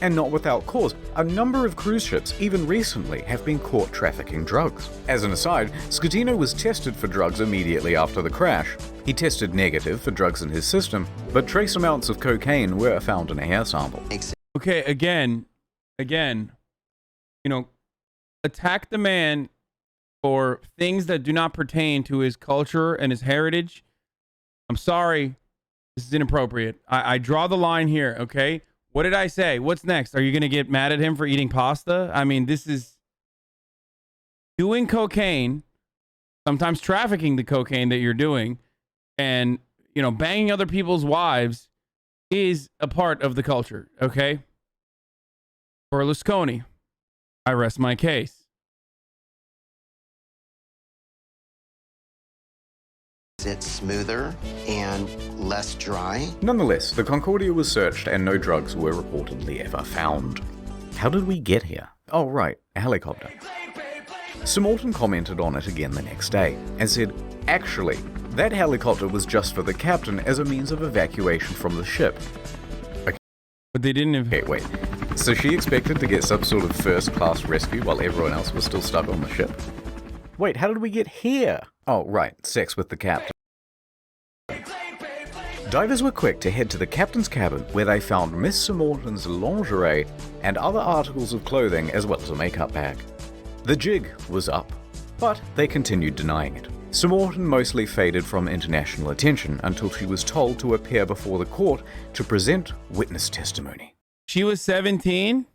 And not without cause. A number of cruise ships, even recently, have been caught trafficking drugs. As an aside, Scatino was tested for drugs immediately after the crash. He tested negative for drugs in his system, but trace amounts of cocaine were found in a hair sample. Okay, again, you know, attack the man for things that do not pertain to his culture and his heritage. I'm sorry. This is inappropriate. I draw the line here, okay? What did I say? What's next? Are you going to get mad at him for eating pasta? I mean, this is doing cocaine, sometimes trafficking the cocaine that you're doing, and, you know, banging other people's wives is a part of the culture, okay? Berlusconi, I rest my case. It's smoother and less dry. Nonetheless, the Concordia was searched and no drugs were reportedly ever found. How did we get here? Oh right, a helicopter. Sir Morton commented on it again the next day and said, actually, that helicopter was just for the captain as a means of evacuation from the ship. Okay. But they didn't have... Okay, wait. So she expected to get some sort of first-class rescue while everyone else was still stuck on the ship? Wait, how did we get here? Oh, right, sex with the captain. Divers were quick to head to the captain's cabin where they found Miss Sir Morton's lingerie and other articles of clothing as well as a makeup bag. The jig was up, but they continued denying it. Sir Morton mostly faded from international attention until she was told to appear before the court to present witness testimony. She was 17?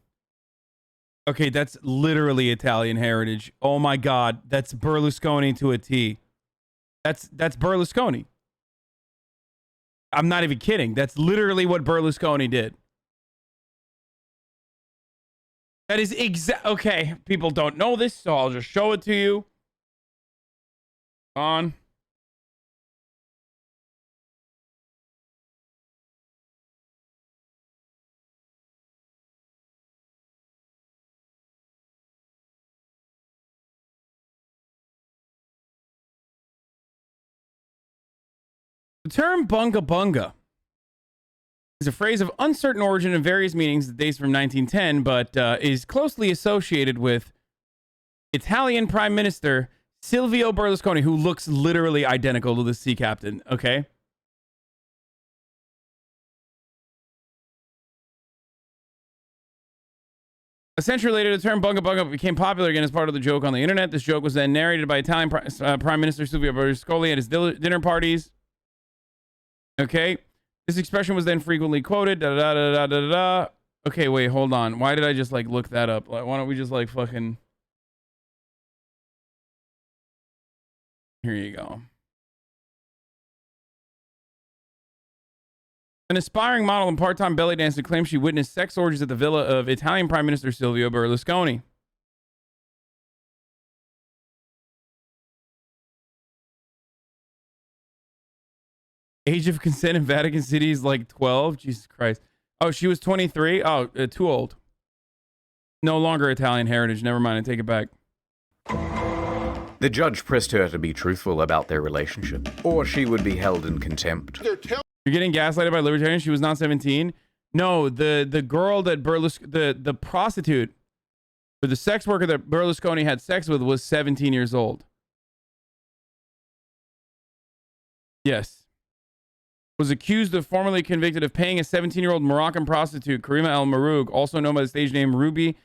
Okay, that's literally Italian heritage. Oh my God, that's Berlusconi to a T. That's Berlusconi. I'm not even kidding. That's literally what Berlusconi did. That is okay, people don't know this, so I'll just show it to you. On. The term bunga bunga is a phrase of uncertain origin and various meanings that dates from 1910, but is closely associated with Italian Prime Minister Silvio Berlusconi, who looks literally identical to the sea captain, okay? A century later, the term bunga bunga became popular again as part of the joke on the internet. This joke was then narrated by Italian Prime Minister Silvio Berlusconi at his dinner parties. Okay, this expression was then frequently quoted. Da da da da da da. Okay, wait, hold on. Why did I just like look that up? Like, why don't we just like fucking? Here you go. An aspiring model and part-time belly dancer claims she witnessed sex orgies at the villa of Italian Prime Minister Silvio Berlusconi. Age of consent in Vatican City is like 12. Jesus Christ. Oh, she was 23. Oh, too old. No longer Italian heritage. Never mind. I take it back. The judge pressed her to be truthful about their relationship, or she would be held in contempt. You're getting gaslighted by libertarians. She was not 17. No, the girl that the prostitute or the sex worker that Berlusconi had sex with was 17 years old. Yes. Was accused of formerly convicted of paying a 17-year-old Moroccan prostitute, Karima El Maroug, also known by the stage name Ruby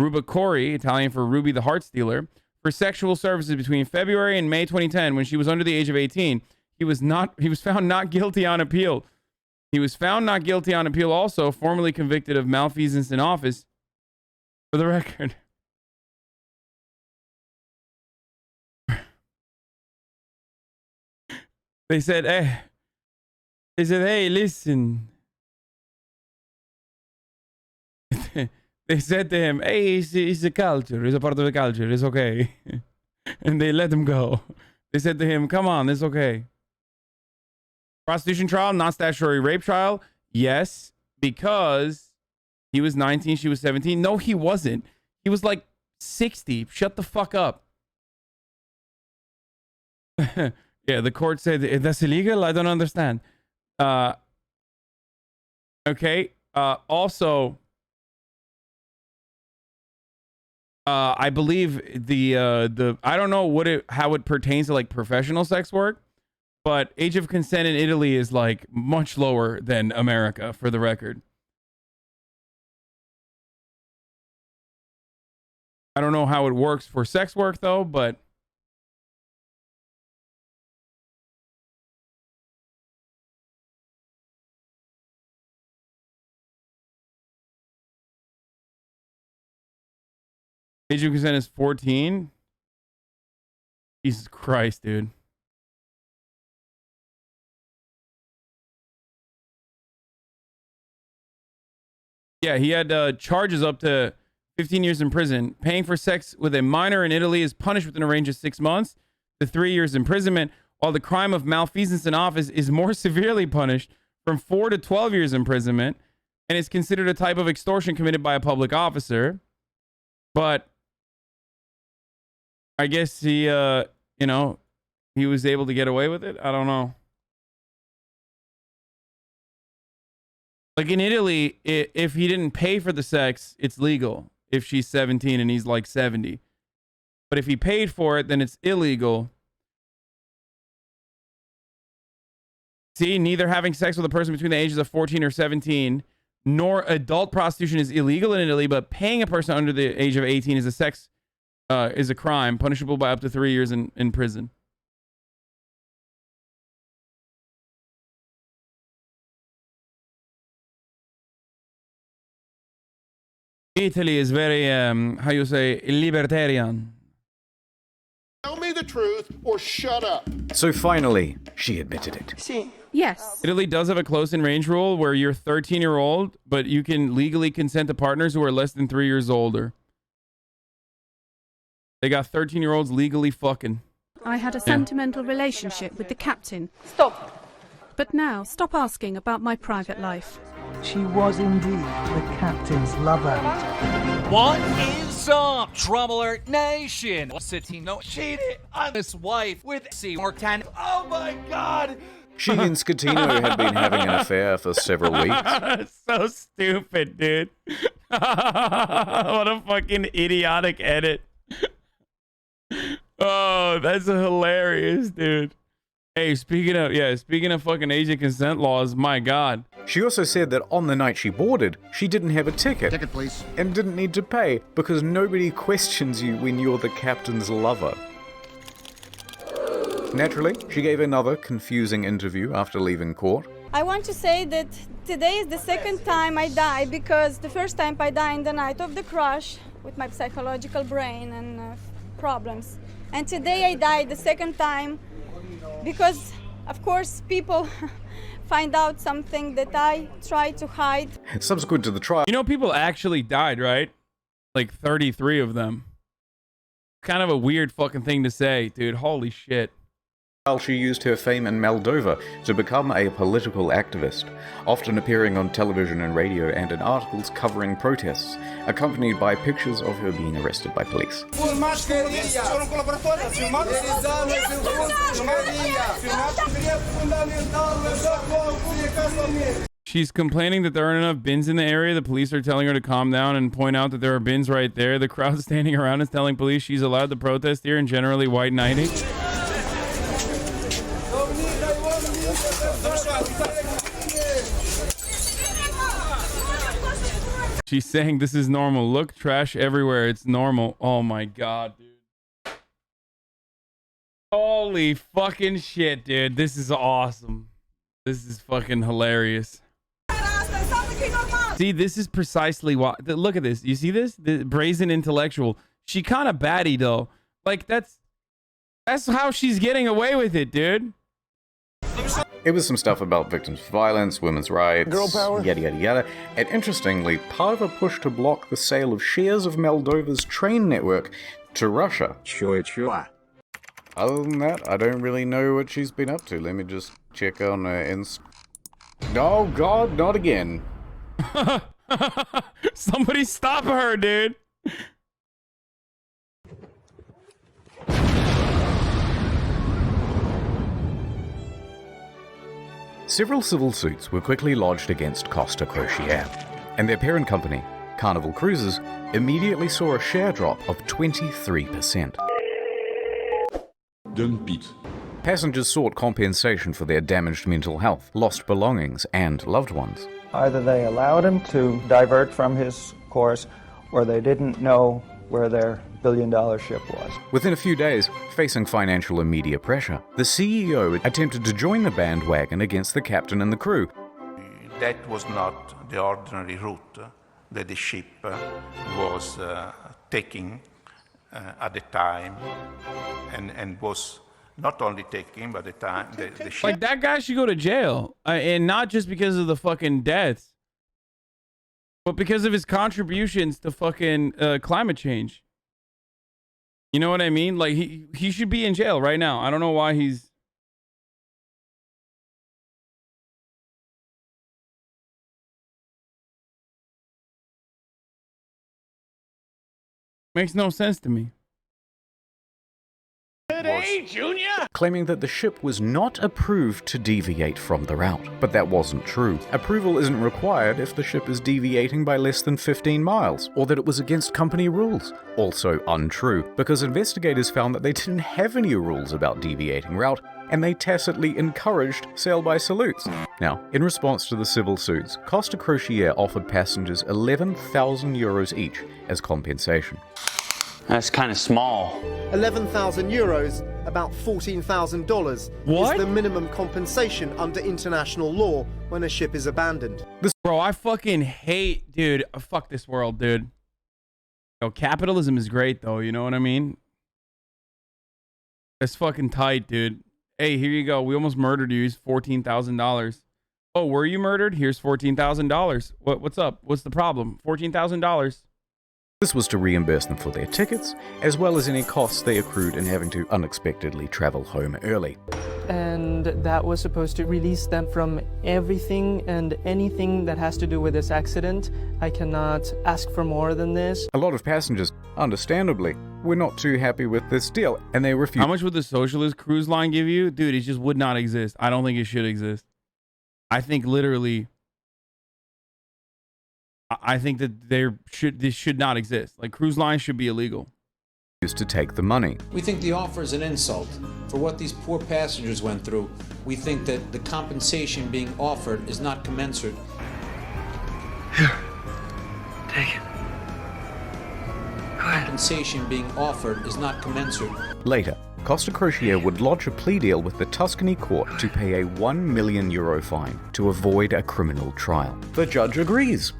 Rubacori, Italian for Ruby the Heart Stealer, for sexual services between February and May 2010 when she was under the age of 18. He was found not guilty on appeal. He was found not guilty on appeal also, formerly convicted of malfeasance in office. For the record. They said, hey, listen. They said to him, hey, it's a culture. It's a part of the culture. It's okay. And they let him go. They said to him, come on, it's okay. Prostitution trial, not statutory rape trial. Yes, because he was 19, she was 17. No, he wasn't. He was like 60. Shut the fuck up. Yeah, the court said, that's illegal? I don't understand. Okay. Also, I believe the I don't know how it pertains to like professional sex work, but age of consent in Italy is like much lower than America, for the record. I don't know how it works for sex work though, but age of consent is 14. Jesus Christ, dude. Yeah, he had charges up to 15 years in prison. Paying for sex with a minor in Italy is punished within a range of 6 months to 3 years imprisonment, while the crime of malfeasance in office is more severely punished from 4 to 12 years imprisonment and is considered a type of extortion committed by a public officer. But I guess he, you know, he was able to get away with it. I don't know. Like in Italy, if he didn't pay for the sex, it's legal if she's 17 and he's like 70. But if he paid for it, then it's illegal. See, neither having sex with a person between the ages of 14 or 17 nor adult prostitution is illegal in Italy, but paying a person under the age of 18 is a crime punishable by up to 3 years in prison. Italy is very, how you say, libertarian. Tell me the truth or shut up. So finally, she admitted it. Yes. Italy does have a close in range rule where you're 13-year-old, but you can legally consent to partners who are less than 3 years older. They got 13-year-olds legally fucking. I had a sentimental relationship with the captain. Stop. But now, stop asking about my private life. She was indeed the captain's lover. What is up, Trouble Alert Nation? Scatino cheated on his wife with Seymour 10. Oh my god! She and Scatino had been having an affair for several weeks. So stupid, dude. What a fucking idiotic edit. Oh, that's hilarious, dude. Hey, speaking of fucking age of consent laws, my god. She also said that on the night she boarded, she didn't have a ticket. Ticket, please. And didn't need to pay because nobody questions you when you're the captain's lover. Naturally, she gave another confusing interview after leaving court. I want to say that today is the second time I die, because the first time I died in the night of the crash with my psychological brain and problems. And today I died the second time because, of course, people find out something that I try to hide. Subsequent to the trial... You know, people actually died, right? Like 33 of them. Kind of a weird fucking thing to say, dude. Holy shit. She used her fame in Moldova to become a political activist, often appearing on television and radio and in articles covering protests, accompanied by pictures of her being arrested by police. She's complaining that there aren't enough bins in the area. The police are telling her to calm down and point out that there are bins right there. The crowd standing around is telling police she's allowed to protest here in generally white knighting. She's saying this is normal. Look, trash everywhere. It's normal. Oh my god, dude. Holy fucking shit, dude. This is awesome. This is fucking hilarious. See, this is precisely why. Look at this. You see this? The brazen intellectual. She kind of batty though. Like that's how she's getting away with it, dude. It was some stuff about victims of violence, women's rights, girl power, yada yada yada, and interestingly, part of a push to block the sale of shares of Moldova's train network to Russia. Sure. Other than that, I don't really know what she's been up to. Let me just check on her Oh god, not again. Somebody stop her, dude. Several civil suits were quickly lodged against Costa Crociere and their parent company, Carnival Cruises immediately saw a share drop of 23%. Passengers sought compensation for their damaged mental health, lost belongings, and loved ones. Either they allowed him to divert from his course, or they didn't know where their billion-dollar ship was. Within a few days, facing financial and media pressure, the CEO attempted to join the bandwagon against the captain and the crew. That was not the ordinary route that the ship was taking at the time, and was not only taking, but the time the ship. Like, that guy should go to jail, and not just because of the fucking deaths, but because of his contributions to fucking climate change. You know what I mean? Like, he should be in jail right now. I don't know why he's... Makes no sense to me. Today, Junior! Claiming that the ship was not approved to deviate from the route. But that wasn't true. Approval isn't required if the ship is deviating by less than 15 miles, or that it was against company rules. Also untrue, because investigators found that they didn't have any rules about deviating route, and they tacitly encouraged sail-by salutes. Now, in response to the civil suits, Costa Crociere offered passengers 11,000 euros each as compensation. That's kind of small. 11,000 euros, about $14,000, What? is the minimum compensation under international law when a ship is abandoned. Bro, I fucking hate... Dude, fuck this world, dude. Yo, capitalism is great, though. You know what I mean? It's fucking tight, dude. Hey, here you go. We almost murdered you. Here's $14,000. Oh, were you murdered? Here's $14,000. What's up? What's the problem? $14,000. This was to reimburse them for their tickets, as well as any costs they accrued in having to unexpectedly travel home early. And that was supposed to release them from everything and anything that has to do with this accident. I cannot ask for more than this. A lot of passengers, understandably, were not too happy with this deal, and they refused. How much would the socialist cruise line give you? Dude, it just would not exist. I don't think it should exist. I think literally... I think that this should not exist. Like, cruise lines should be illegal. Used to take the money. We think the offer is an insult. For what these poor passengers went through, we think that the compensation being offered is not commensurate. Here, take it. Compensation being offered is not commensurate. Later, Costa Crociere would lodge a plea deal with the Tuscany court to pay a €1 million fine to avoid a criminal trial. The judge agrees.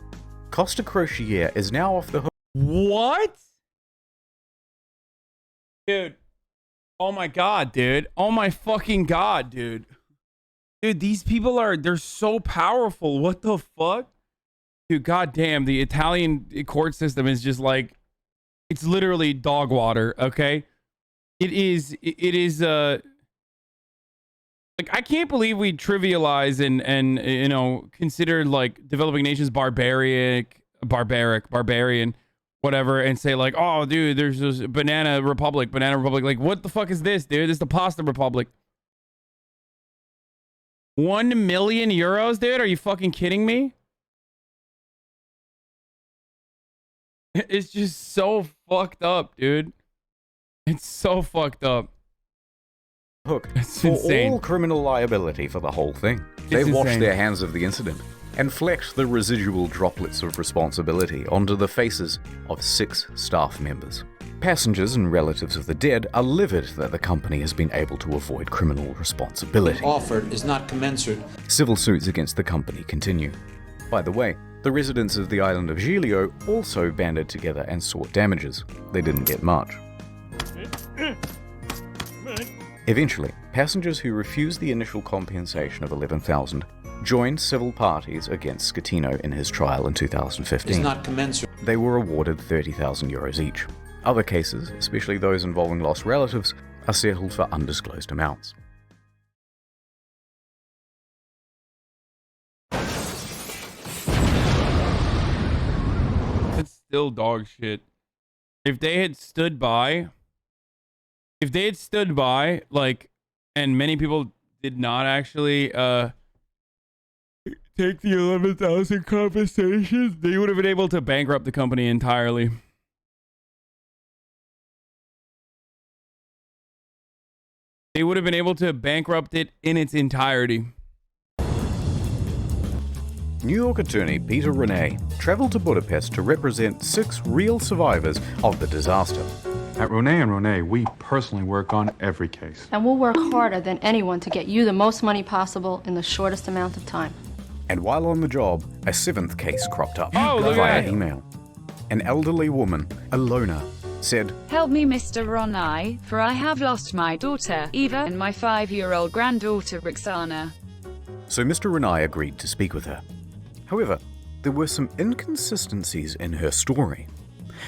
Costa Crociere is now off the hook. What? Dude. Oh my god, dude. Oh my fucking god, dude. Dude, these people they're so powerful. What the fuck? Dude, goddamn, the Italian court system is just like, it's literally dog water, okay? It is like, I can't believe we trivialize and you know, consider like developing nations barbarian, whatever, and say like, oh, dude, there's this banana republic. Like, what the fuck is this, dude? This is the pasta republic. 1 million euros, dude? Are you fucking kidding me? It's just so fucked up, dude. It's so fucked up. Hook It's for insane. all criminal liability for the whole thing. They washed insane. their hands of the incident and flexed the residual droplets of responsibility onto the faces of 6 staff members. Passengers and relatives of the dead are livid that the company has been able to avoid criminal responsibility. Offered is not commensurate. Civil suits against the company continue. By the way, the residents of the island of Giglio also banded together and sought damages. They didn't get much. Eventually, passengers who refused the initial compensation of 11,000 joined civil parties against Scatino in his trial in 2015. Is not commensurate. They were awarded 30,000 euros each. Other cases, especially those involving lost relatives, are settled for undisclosed amounts. It's still dog shit. If they had stood by, like, and many people did not actually take the 11,000 compensations, they would have been able to bankrupt the company entirely. They would have been able to bankrupt it in its entirety. New York attorney Peter Renee traveled to Budapest to represent 6 real survivors of the disaster. At Renee, we personally work on every case. And we'll work harder than anyone to get you the most money possible in the shortest amount of time. And while on the job, a 7th case cropped up look via at that. email. An elderly woman, Alona, said, "Help me, Mr. Ronai, for I have lost my daughter, Eva, and my 5-year-old granddaughter, Roxana." So Mr. Renai agreed to speak with her. However, there were some inconsistencies in her story.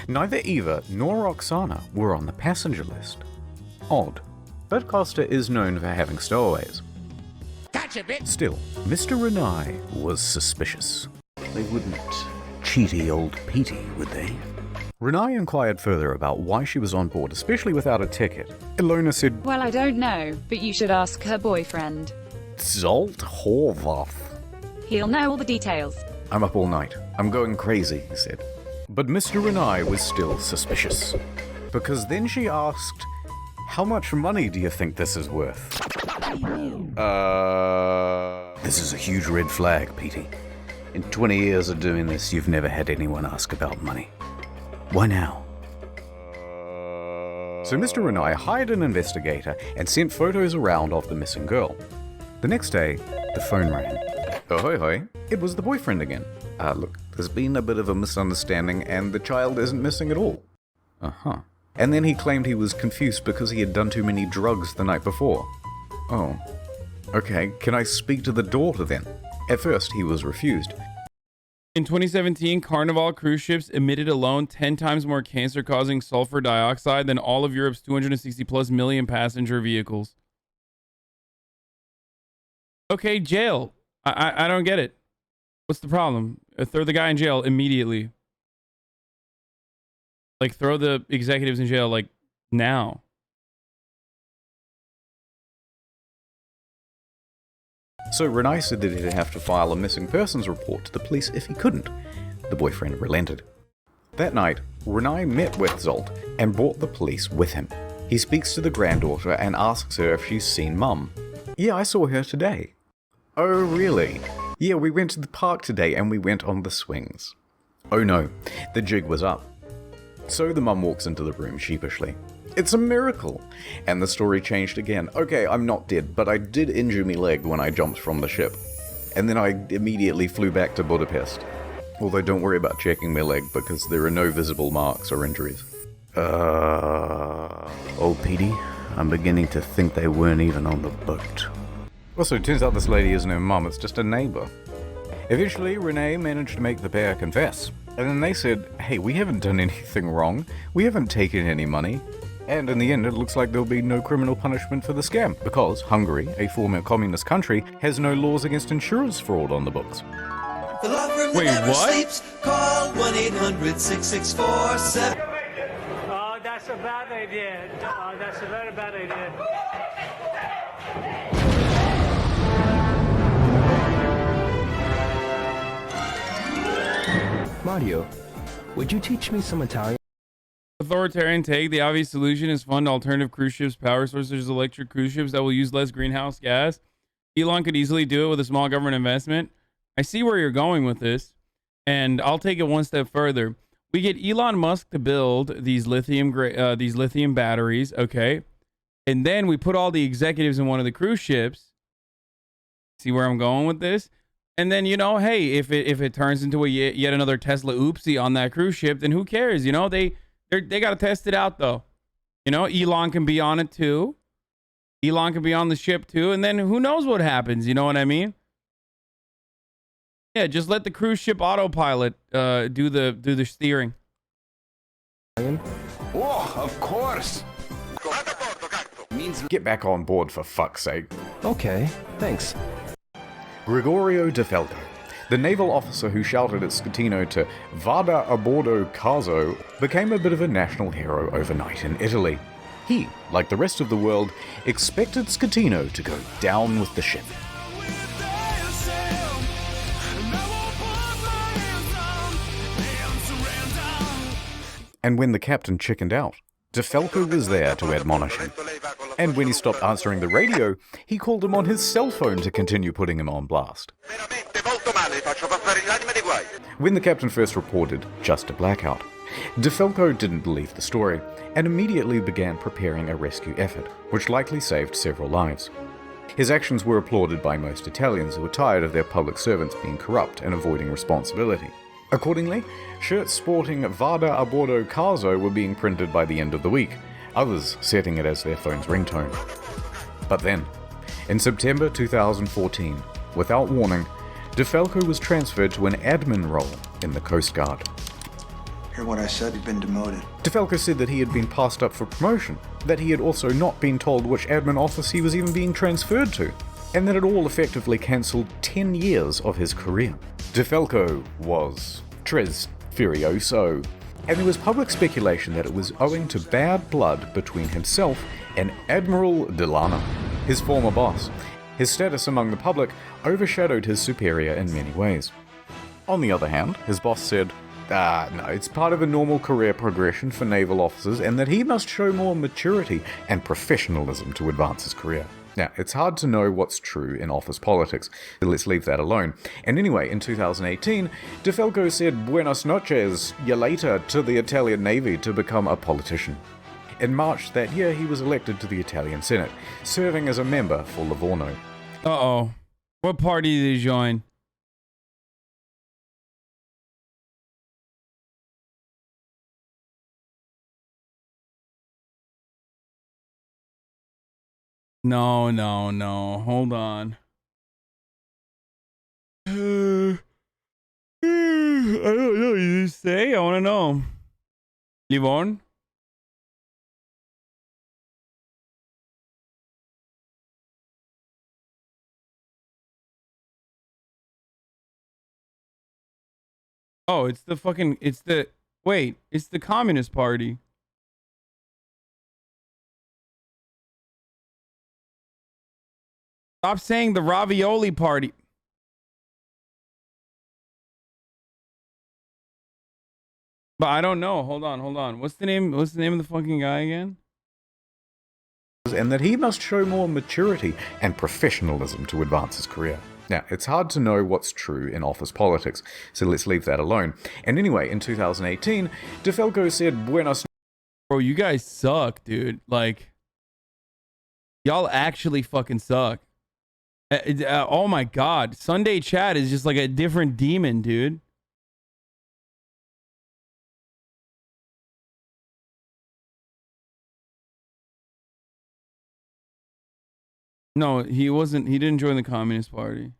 Neither Eva nor Roxana were on the passenger list. Odd, but Costa is known for having stowaways. Gotcha, bitch. Still, Mr. Renai was suspicious. They wouldn't cheaty old Petey, would they? Renai inquired further about why she was on board, especially without a ticket. Ilona said, "Well, I don't know, but you should ask her boyfriend. Zolt Horvath. He'll know all the details." I'm up all night. I'm going crazy, he said. But Mr. Renai was still suspicious. Because then she asked, "How much money do you think this is worth?" This is a huge red flag, Petey. In 20 years of doing this, you've never had anyone ask about money. Why now? So Mr. Renai hired an investigator and sent photos around of the missing girl. The next day, the phone rang. Ahoy hoy, it was the boyfriend again. Look, there's been a bit of a misunderstanding and the child isn't missing at all. Uh-huh. And then he claimed he was confused because he had done too many drugs the night before. Oh. Okay, can I speak to the daughter then? At first, he was refused. In 2017, Carnival cruise ships emitted alone 10 times more cancer-causing sulfur dioxide than all of Europe's 260+ million passenger vehicles. Okay, jail. I don't get it. What's the problem? Throw the guy in jail immediately. Like, throw the executives in jail, like, now. So Renai said that he'd have to file a missing persons report to the police if he couldn't. The boyfriend relented. That night, Renai met with Zolt and brought the police with him. He speaks to the granddaughter and asks her if she's seen Mum. Yeah, I saw her today. Oh, really? Yeah, we went to the park today and we went on the swings. Oh no, the jig was up. So the mum walks into the room sheepishly. It's a miracle! And the story changed again. Okay, I'm not dead, but I did injure my leg when I jumped from the ship. And then I immediately flew back to Budapest. Although don't worry about checking my leg because there are no visible marks or injuries. Oh, Petey, I'm beginning to think they weren't even on the boat. Also, it turns out this lady isn't her mum, it's just a neighbor. Eventually, Renee managed to make the pair confess. And then they said, hey, we haven't done anything wrong. We haven't taken any money. And in the end, it looks like there'll be no criminal punishment for the scam, because Hungary, a former communist country, has no laws against insurance fraud on the books. The law firm that never sleeps. Call 1-800-6647. Oh, that's a bad idea. Oh, that's a very bad idea. Mario, would you teach me some Italian? Authoritarian take. The obvious solution is fund alternative cruise ships, power sources, electric cruise ships that will use less greenhouse gas. Elon could easily do it with a small government investment. I see where you're going with this, and I'll take it one step further. We get Elon Musk to build these lithium batteries, okay? And then we put all the executives in one of the cruise ships. See where I'm going with this? And then, you know, hey, if it turns into a yet another Tesla oopsie on that cruise ship, then who cares? You know, they got to test it out, though. You know, Elon can be on it, too. Elon can be on the ship, too. And then who knows what happens? You know what I mean? Yeah, just let the cruise ship autopilot do the steering. Oh, of course. Get back on board, for fuck's sake. Okay, thanks. Gregorio de Feldo, the naval officer who shouted at Scatino to Vada a bordo caso, became a bit of a national hero overnight in Italy. He, like the rest of the world, expected Scatino to go down with the ship. And when the captain chickened out, DeFalco was there to admonish him. And when he stopped answering the radio, he called him on his cell phone to continue putting him on blast. When the captain first reported just a blackout, DeFalco didn't believe the story and immediately began preparing a rescue effort, which likely saved several lives. His actions were applauded by most Italians who were tired of their public servants being corrupt and avoiding responsibility. Accordingly, shirts sporting Vada a bordo caso were being printed by the end of the week, others setting it as their phone's ringtone. But then, in September 2014, without warning, DeFalco was transferred to an admin role in the Coast Guard. Hear what I said? You've been demoted. DeFalco said that he had been passed up for promotion, that he had also not been told which admin office he was even being transferred to, and that it all effectively cancelled 10 years of his career. DeFalco was tres furioso, and there was public speculation that it was owing to bad blood between himself and Admiral Delano, his former boss. His status among the public overshadowed his superior in many ways. On the other hand, his boss said, no, it's part of a normal career progression for naval officers and that he must show more maturity and professionalism to advance his career. Now, it's hard to know what's true in office politics, so let's leave that alone. And anyway, in 2018, DeFalco said buenas noches, ya later, to the Italian Navy to become a politician. In March that year, he was elected to the Italian Senate, serving as a member for Livorno. Uh-oh. What party did he join? No. Hold on. I don't know. You say? I want to know. Livorno? Oh, it's the Communist Party. Stop saying the Ravioli Party. But I don't know. Hold on. What's the name of the fucking guy again? And that he must show more maturity and professionalism to advance his career. Now, it's hard to know what's true in office politics, so let's leave that alone. And anyway, in 2018, DeFalco said buenas. Bro, you guys suck, dude. Like, y'all actually fucking suck. Oh my god. Sunday chat is just like a different demon, dude. No, he didn't join the Communist Party.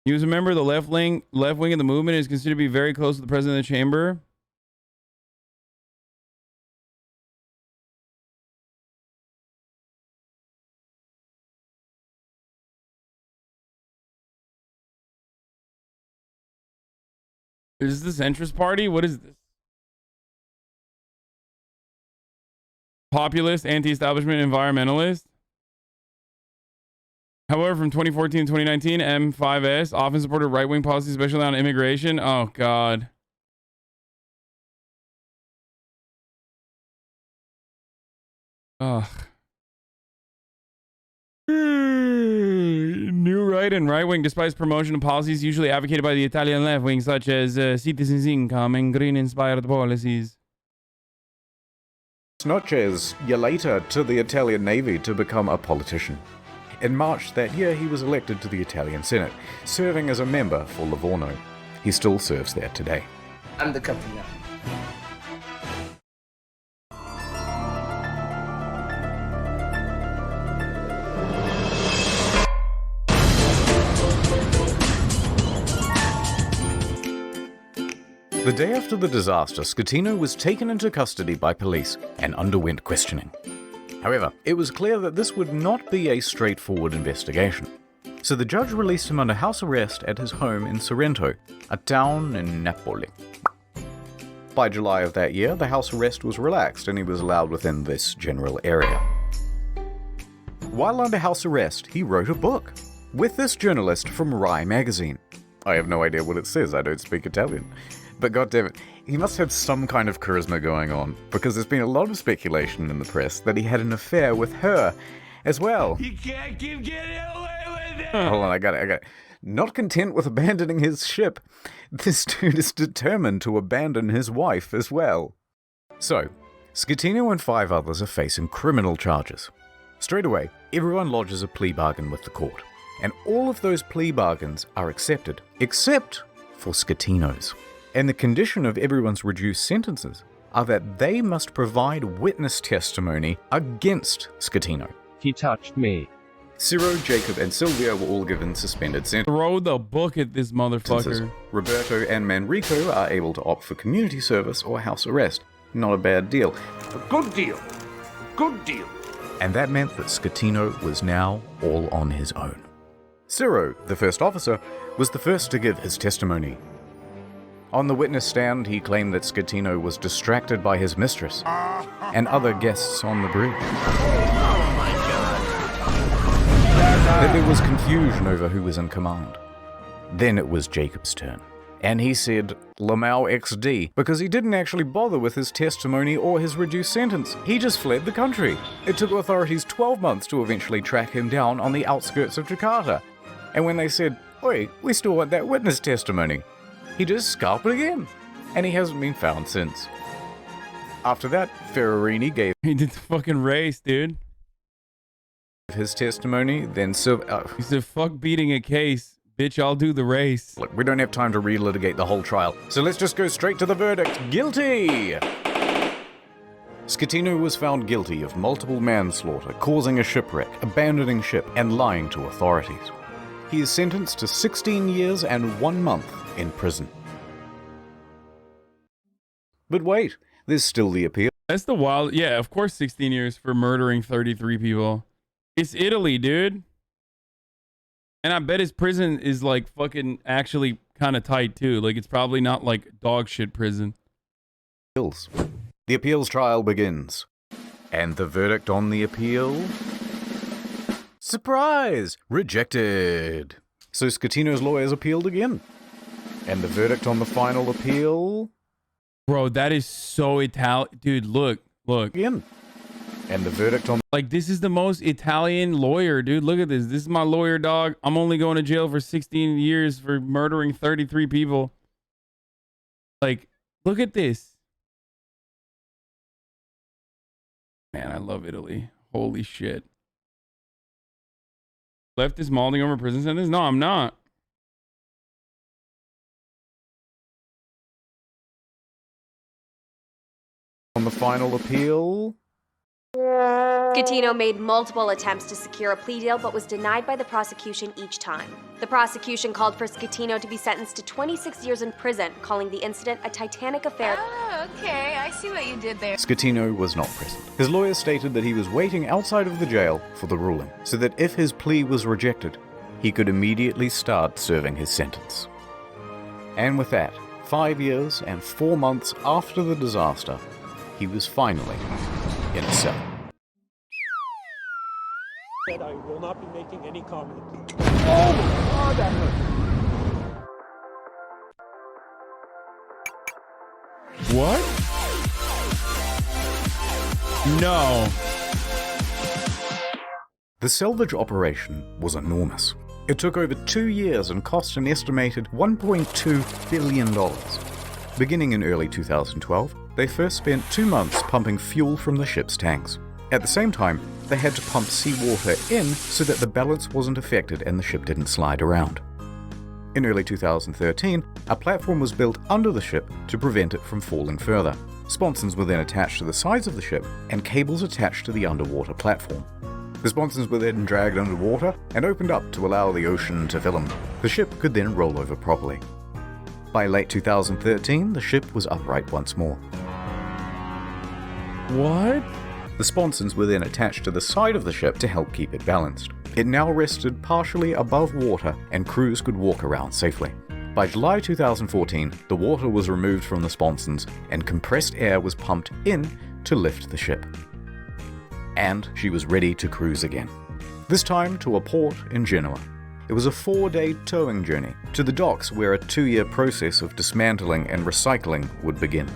He was a member of the left wing of the movement and is considered to be very close to the president of the chamber. Is this the centrist party? What is this? Populist, anti-establishment, environmentalist? However, from 2014 to 2019, M5S often supported right-wing policies, especially on immigration. Oh, God. Ugh. New right and right-wing despises promotion of policies usually advocated by the Italian left-wing, such as citizens' income and green-inspired policies. Noches, ya later, to the Italian Navy to become a politician. In March that year, he was elected to the Italian Senate, serving as a member for Livorno. He still serves there today. I'm the captain now. The day after the disaster, Scatino was taken into custody by police and underwent questioning. However, it was clear that this would not be a straightforward investigation. So the judge released him under house arrest at his home in Sorrento, a town in Napoli. By July of that year, the house arrest was relaxed and he was allowed within this general area. while under house arrest, he wrote a book with this journalist from Rai magazine. I have no idea what it says, I don't speak Italian. But goddammit, he must have some kind of charisma going on, because there's been a lot of speculation in the press that he had an affair with her as well. You can't keep getting away with it! Hold on, I got it. Not content with abandoning his ship, this dude is determined to abandon his wife as well. So, Schettino and 5 others are facing criminal charges. Straight away, everyone lodges a plea bargain with the court, and all of those plea bargains are accepted, except for Schettino's. And the condition of everyone's reduced sentences are that they must provide witness testimony against Schettino. He touched me. Ciro, Jacob, and Silvio were all given suspended sentences. Throw the book at this motherfucker. Roberto and Manrico are able to opt for community service or house arrest. Not a bad deal. A good deal. A good deal. And that meant that Schettino was now all on his own. Ciro, the first officer, was the first to give his testimony. On the witness stand, he claimed that Schettino was distracted by his mistress and other guests on the bridge. That there was confusion over who was in command. Then it was Jacob's turn, and he said Lamau XD because he didn't actually bother with his testimony or his reduced sentence. He just fled the country. It took authorities 12 months to eventually track him down on the outskirts of Jakarta. And when they said, "Oi, we still want that witness testimony," he just scalped it again, and he hasn't been found since. After that, Ferrarini gave He did the fucking race, dude. his testimony, then he said, "Fuck beating a case, bitch, I'll do the race." Look, we don't have time to relitigate the whole trial, so let's just go straight to the verdict. Guilty! Schettino was found guilty of multiple manslaughter, causing a shipwreck, abandoning ship, and lying to authorities. He is sentenced to 16 years and 1 month in prison. But wait, there's still the appeal. That's the wild... Yeah, of course 16 years for murdering 33 people. It's Italy, dude. And I bet his prison is like fucking actually kind of tight too. Like it's probably not like dog shit prison. The appeals trial begins. And the verdict on the appeal? Surprise! Rejected. So Schettino's lawyers appealed again. And the verdict on the final appeal? Bro, that is so Italian. Dude, look. Again. And the verdict on... Like, this is the most Italian lawyer, dude. Look at this. This is my lawyer, dog. I'm only going to jail for 16 years for murdering 33 people. Like, look at this. Man, I love Italy. Holy shit. Leftist malding over prison sentence? No, I'm not. On the final appeal... Schettino made multiple attempts to secure a plea deal but was denied by the prosecution each time. The prosecution called for Schettino to be sentenced to 26 years in prison, calling the incident a Titanic affair. Oh, okay, I see what you did there. Schettino was not present. His lawyers stated that he was waiting outside of the jail for the ruling, so that if his plea was rejected, he could immediately start serving his sentence. And with that, 5 years and 4 months after the disaster, he was finally in a cell. I will not be making any comment. Oh, God, that hurt. What? No. The salvage operation was enormous. It took over 2 years and cost an estimated $1.2 billion. Beginning in early 2012, they first spent 2 months pumping fuel from the ship's tanks. At the same time, they had to pump seawater in so that the balance wasn't affected and the ship didn't slide around. In early 2013, a platform was built under the ship to prevent it from falling further. Sponsons were then attached to the sides of the ship and cables attached to the underwater platform. The sponsons were then dragged underwater and opened up to allow the ocean to fill them. The ship could then roll over properly. By late 2013, the ship was upright once more. What? The sponsons were then attached to the side of the ship to help keep it balanced. It now rested partially above water and crews could walk around safely. By July 2014, the water was removed from the sponsons and compressed air was pumped in to lift the ship. And she was ready to cruise again. this time to a port in Genoa. It was a 4-day towing journey to the docks where a 2-year process of dismantling and recycling would begin.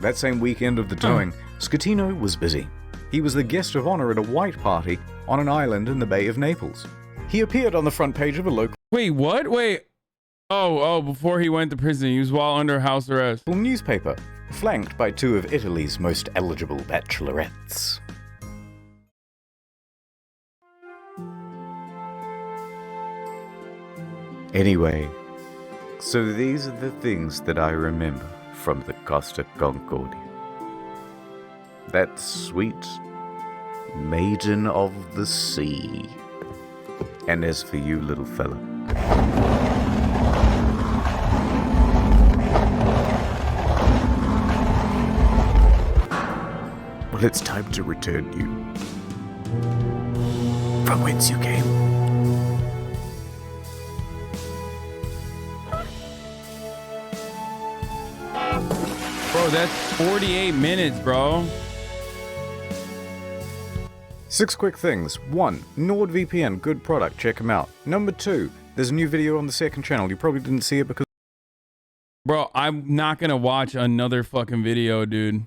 That same weekend of the towing, Schettino was busy. He was the guest of honor at a white party on an island in the Bay of Naples. He appeared on the front page of a local Wait, what? Wait. Oh, before he went to prison, he was while under house arrest. newspaper, flanked by 2 of Italy's most eligible bachelorettes. Anyway, so these are the things that I remember from the Costa Concordia. That sweet maiden of the sea. And as for you, little fella, well, it's time to return you from whence you came. Bro, that's 48 minutes, bro. 6 quick things. 1. NordVPN, good product, check them out. Number 2, there's a new video on the second channel. You probably didn't see it because... Bro, I'm not gonna watch another fucking video, dude.